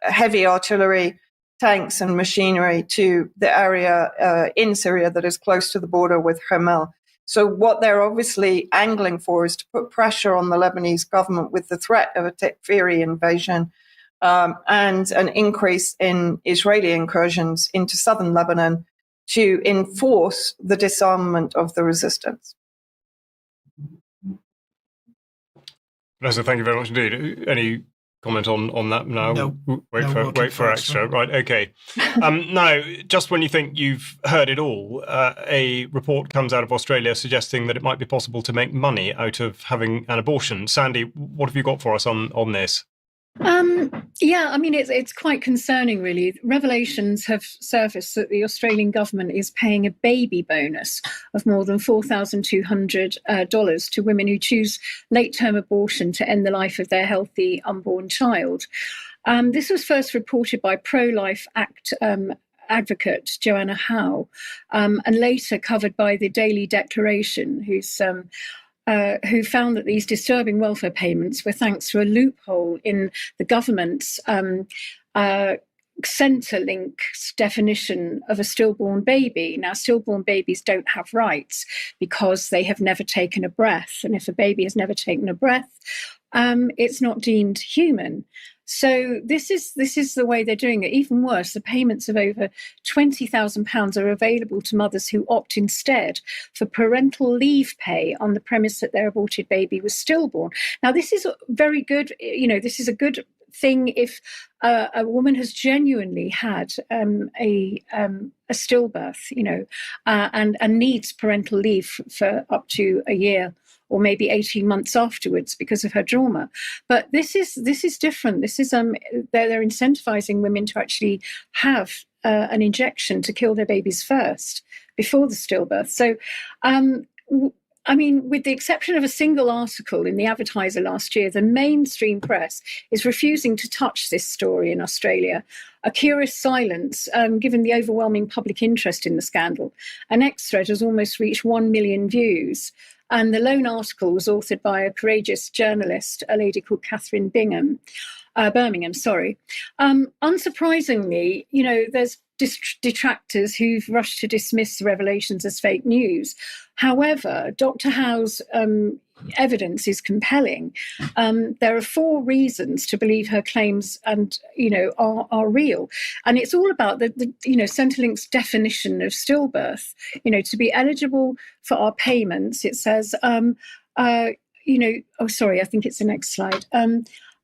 heavy artillery, tanks and machinery to the area in Syria that is close to the border with Hamel. So what they're obviously angling for is to put pressure on the Lebanese government with the threat of a Takfiri invasion and an increase in Israeli incursions into southern Lebanon to enforce the disarmament of the resistance. Vanessa, thank you very much indeed. Any comment on that now? No. Wait for extra. Right, okay. Now, just when you think you've heard it all, a report comes out of Australia suggesting that it might be possible to make money out of having an abortion. Sandy, what have you got for us on this? Yeah, I mean, it's quite concerning, really. Revelations have surfaced that the Australian government is paying a baby bonus of more than $4,200 to women who choose late-term abortion to end the life of their healthy unborn child. This was first reported by pro-life advocate Joanna Howe, and later covered by the Daily Declaration, who found that these disturbing welfare payments were thanks to a loophole in the government's Centrelink's definition of a stillborn baby. Now, stillborn babies don't have rights because they have never taken a breath. And if a baby has never taken a breath, it's not deemed human. So this is the way they're doing it. Even worse, the payments of over £20,000 are available to mothers who opt instead for parental leave pay on the premise that their aborted baby was stillborn. Now, this is very good. This is a good thing if a woman has genuinely had a stillbirth, and needs parental leave for up to a year or maybe 18 months afterwards because of her trauma. But this is different. This is they're incentivizing women to actually have an injection to kill their babies first before the stillbirth. So I mean, with the exception of a single article in the Advertiser last year, the mainstream press is refusing to touch this story in Australia. A curious silence, given the overwhelming public interest in the scandal. An X thread has almost reached 1 million views. And the lone article was authored by a courageous journalist, a lady called Catherine Birmingham. Unsurprisingly, there's detractors who've rushed to dismiss the revelations as fake news. However, Dr. Howe's evidence is compelling. There are 4 reasons to believe her claims are real. And it's all about the Centrelink's definition of stillbirth. To be eligible for our payments, it says, I think it's the next slide.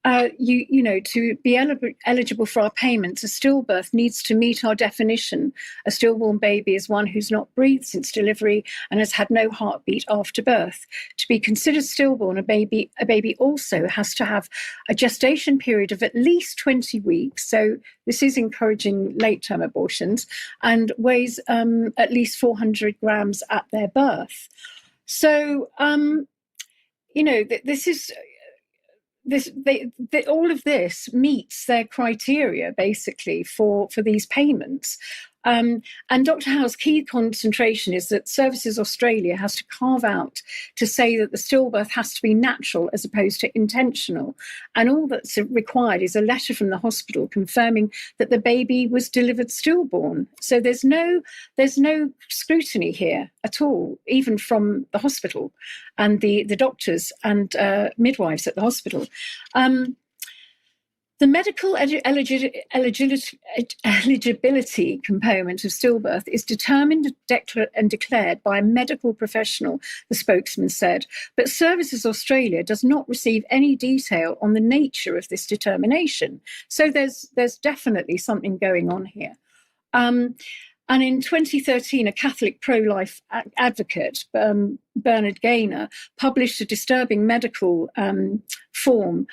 To be eligible for our payments, a stillbirth needs to meet our definition. A stillborn baby is one who's not breathed since delivery and has had no heartbeat after birth. To be considered stillborn, a baby also has to have a gestation period of at least 20 weeks. So this is encouraging late-term abortions, and weighs at least 400 grams at their birth. So, this is... all of this meets their criteria basically for these payments. And Dr. Howe's key concentration is that Services Australia has to carve out to say that the stillbirth has to be natural as opposed to intentional. And all that's required is a letter from the hospital confirming that the baby was delivered stillborn. So there's no scrutiny here at all, even from the hospital and the doctors and midwives at the hospital. The medical eligibility component of stillbirth is determined and declared by a medical professional, the spokesman said, but Services Australia does not receive any detail on the nature of this determination. So there's definitely something going on here. And in 2013, a Catholic pro-life advocate, Bernard Gaynor, published a disturbing medical form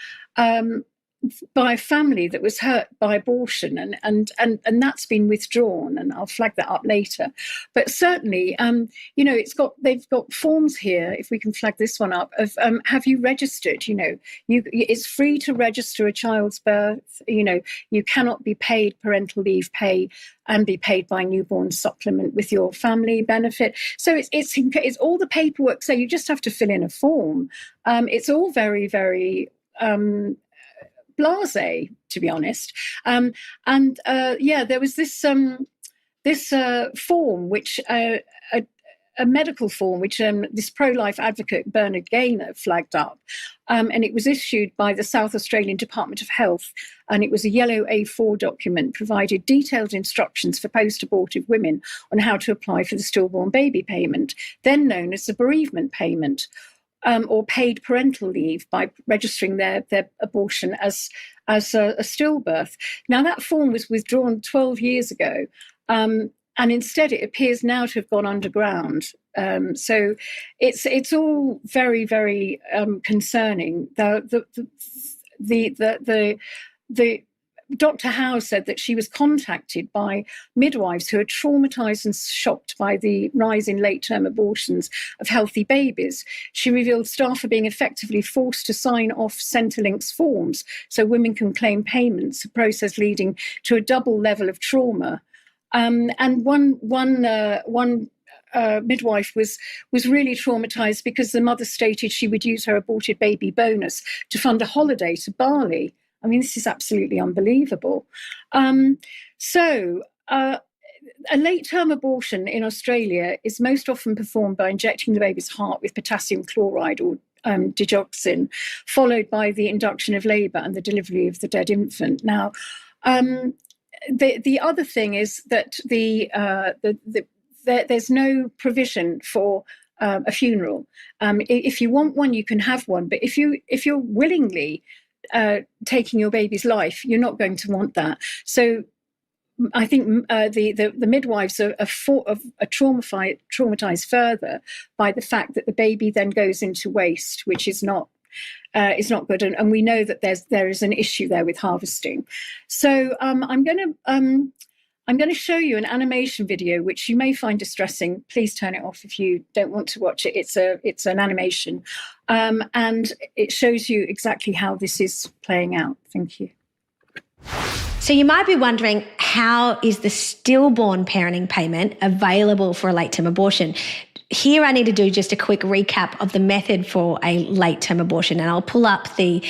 by a family that was hurt by abortion, and that's been withdrawn, and I'll flag that up later. But certainly, they've got forms here, if we can flag this one up, of have you registered? It's free to register a child's birth. You cannot be paid parental leave pay and be paid by newborn supplement with your family benefit. So it's all the paperwork. So you just have to fill in a form. It's all very, very blasé, to be honest. There was this form, which a medical form, which this pro-life advocate Bernard Gaynor flagged up, and it was issued by the South Australian Department of Health, and it was a yellow A4 document, provided detailed instructions for post-abortive women on how to apply for the stillborn baby payment, then known as the bereavement payment. Or paid parental leave by registering their abortion as a stillbirth. Now, that form was withdrawn 12 years ago, and instead it appears now to have gone underground. So it's all very, very concerning. The Dr. Howe said that she was contacted by midwives who are traumatized and shocked by the rise in late-term abortions of healthy babies. She revealed staff are being effectively forced to sign off Centrelink's forms so women can claim payments, a process leading to a double level of trauma. And one midwife was really traumatized because the mother stated she would use her aborted baby bonus to fund a holiday to Bali. I mean, this is absolutely unbelievable. A late-term abortion in Australia is most often performed by injecting the baby's heart with potassium chloride or digoxin, followed by the induction of labour and the delivery of the dead infant. Now, the other thing is that there's no provision for a funeral. If you want one, you can have one, but if you're willingly taking your baby's life, you're not going to want that. So I think the midwives are traumatized further by the fact that the baby then goes into waste, which is not good, and we know that there is an issue there with harvesting. So I'm going to show you an animation video which you may find distressing. Please turn it off if you don't want to watch it. It's an animation, and it shows you exactly how this is playing out. Thank you. So you might be wondering, how is the stillborn parenting payment available for a late-term abortion? Here I need to do just a quick recap of the method for a late-term abortion, and I'll pull up the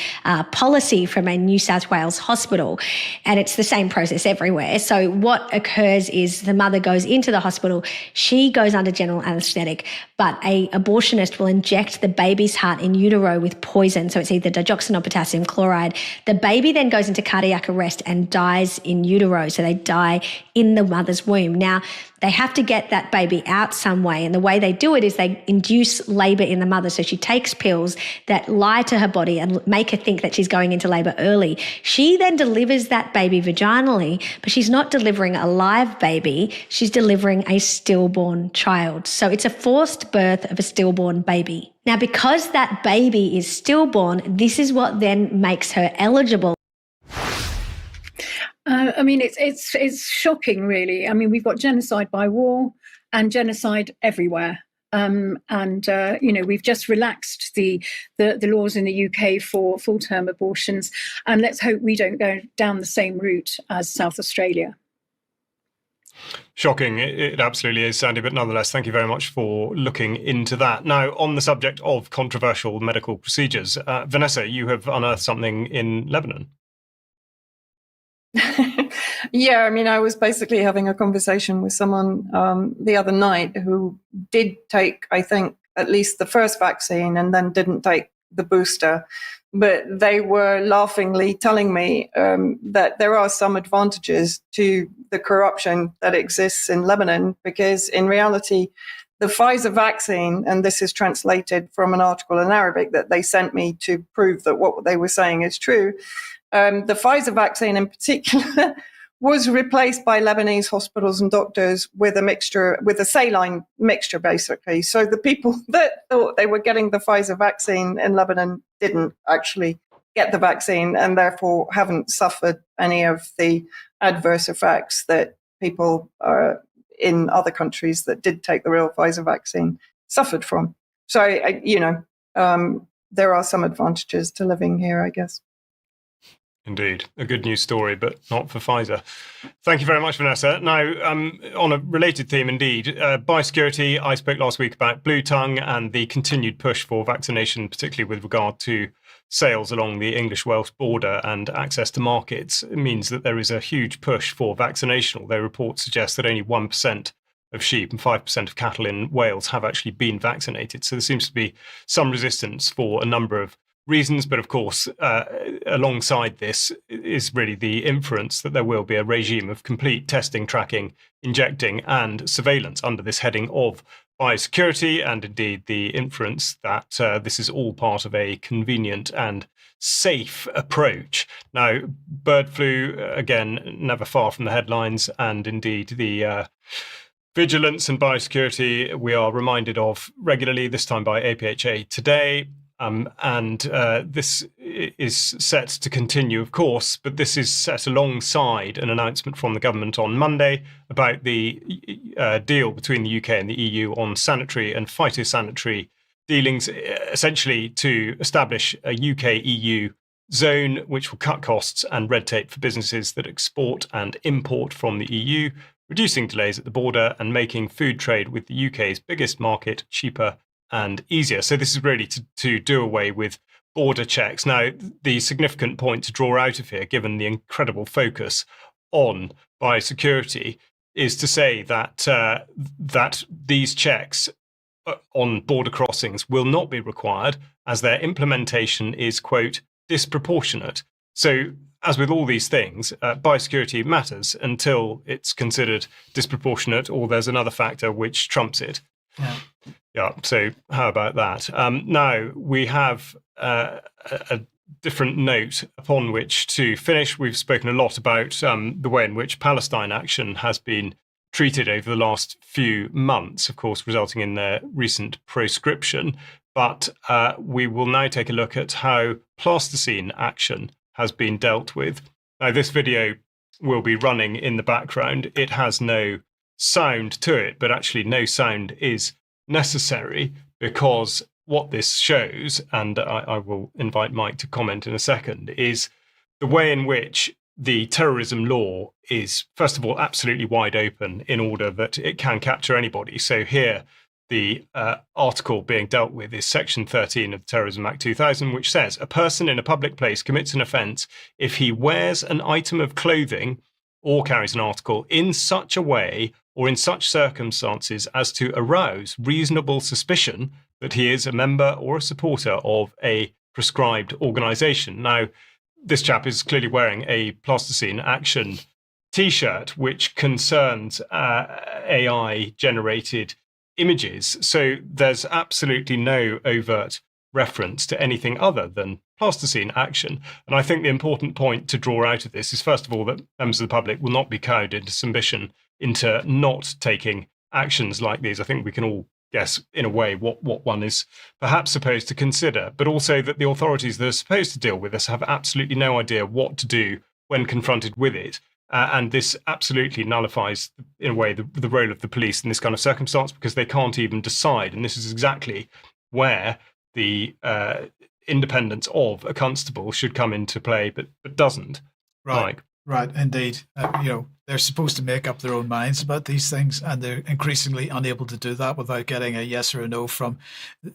policy from a New South Wales hospital, and it's the same process everywhere. So what occurs is the mother goes into the hospital, she goes under general anaesthetic, but a abortionist will inject the baby's heart in utero with poison, so it's either digoxin or potassium chloride. The baby then goes into cardiac arrest and dies in utero, so they die in the mother's womb. Now, they have to get that baby out some way, and the way they do it is they induce labour in the mother. So she takes pills that lie to her body and make her think that she's going into labour early. She then delivers that baby vaginally, but she's not delivering a live baby, she's delivering a stillborn child. So it's a forced birth of a stillborn baby. Now, because that baby is stillborn, this is what then makes her eligible. I mean, it's shocking, really. I mean, we've got genocide by war and genocide everywhere. We've just relaxed the laws in the UK for full-term abortions, and let's hope we don't go down the same route as South Australia. Shocking, it absolutely is, Sandy, but nonetheless, thank you very much for looking into that. Now, on the subject of controversial medical procedures, Vanessa, you have unearthed something in Lebanon. Yeah, I mean, I was basically having a conversation with someone the other night who did take, I think, at least the first vaccine and then didn't take the booster. But they were laughingly telling me that there are some advantages to the corruption that exists in Lebanon, because in reality, the Pfizer vaccine, and this is translated from an article in Arabic that they sent me to prove that what they were saying is true. The Pfizer vaccine in particular was replaced by Lebanese hospitals and doctors with a saline mixture, basically. So the people that thought they were getting the Pfizer vaccine in Lebanon didn't actually get the vaccine, and therefore haven't suffered any of the adverse effects that people in other countries that did take the real Pfizer vaccine suffered from. So, there are some advantages to living here, I guess. Indeed. A good news story, but not for Pfizer. Thank you very much, Vanessa. Now, on a related theme indeed, biosecurity, I spoke last week about blue tongue and the continued push for vaccination, particularly with regard to sales along the English-Welsh border and access to markets. It means that there is a huge push for vaccination, although reports suggest that only 1% of sheep and 5% of cattle in Wales have actually been vaccinated. So there seems to be some resistance for a number of reasons, but of course, alongside this is really the inference that there will be a regime of complete testing, tracking, injecting and surveillance under this heading of biosecurity, and indeed the inference that this is all part of a convenient and safe approach. Now, bird flu, again, never far from the headlines, and indeed the vigilance and biosecurity we are reminded of regularly, this time by APHA Today. This is set to continue, of course, but this is set alongside an announcement from the government on Monday about the deal between the UK and the EU on sanitary and phytosanitary dealings, essentially to establish a UK-EU zone which will cut costs and red tape for businesses that export and import from the EU, reducing delays at the border and making food trade with the UK's biggest market cheaper and easier. So this is really to do away with border checks. Now, the significant point to draw out of here, given the incredible focus on biosecurity, is to say that that these checks on border crossings will not be required, as their implementation is, quote, disproportionate. So, as with all these things, biosecurity matters until it's considered disproportionate or there's another factor which trumps it. Yeah, so how about that? Now, we have a different note upon which to finish. We've spoken a lot about the way in which Palestine action has been treated over the last few months, of course, resulting in their recent proscription. But we will now take a look at how plasticine action has been dealt with. Now, this video will be running in the background. It has no sound to it, but actually no sound is necessary, because what this shows, and I will invite Mike to comment in a second, is the way in which the terrorism law is, first of all, absolutely wide open in order that it can capture anybody. So here, the article being dealt with is Section 13 of the Terrorism Act 2000, which says a person in a public place commits an offence if he wears an item of clothing or carries an article in such a way or in such circumstances as to arouse reasonable suspicion that he is a member or a supporter of a prescribed organisation. Now, this chap is clearly wearing a Plasticine Action T-shirt, which concerns AI-generated images. So there's absolutely no overt reference to anything other than Plasticine Action. And I think the important point to draw out of this is, first of all, that members of the public will not be cowed into submission into not taking actions like these. I think we can all guess, in a way, what one is perhaps supposed to consider, but also that the authorities that are supposed to deal with this have absolutely no idea what to do when confronted with it. And this absolutely nullifies, in a way, the role of the police in this kind of circumstance, because they can't even decide. And this is exactly where the independence of a constable should come into play, but doesn't. Right. Right, indeed. They're supposed to make up their own minds about these things, and they're increasingly unable to do that without getting a yes or a no from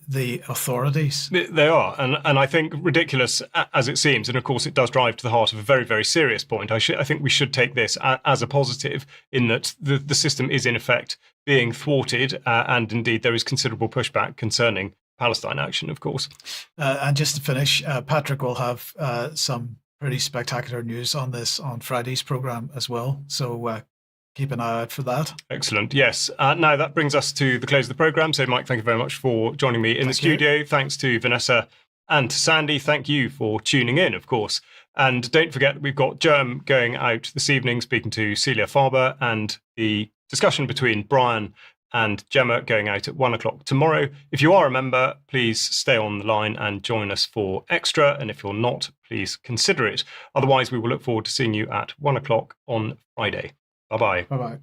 the authorities. They are, and I think, ridiculous as it seems, and of course it does drive to the heart of a very, very serious point. I think we should take this as a positive, in that the system is in effect being thwarted, and indeed there is considerable pushback concerning Palestine Action, of course. And just to finish, Patrick will have some pretty spectacular news on this on Friday's programme as well. So keep an eye out for that. Excellent. Yes. Now that brings us to the close of the programme. So Mike, thank you very much for joining me in the studio. Thanks to Vanessa and to Sandy. Thank you for tuning in, of course. And don't forget that we've got Germ going out this evening, speaking to Celia Farber, and the discussion between Brian and Gemma going out at 1 o'clock tomorrow. If you are a member, please stay on the line and join us for Extra. And if you're not, please consider it. Otherwise, we will look forward to seeing you at 1 o'clock on Friday. Bye-bye. Bye-bye.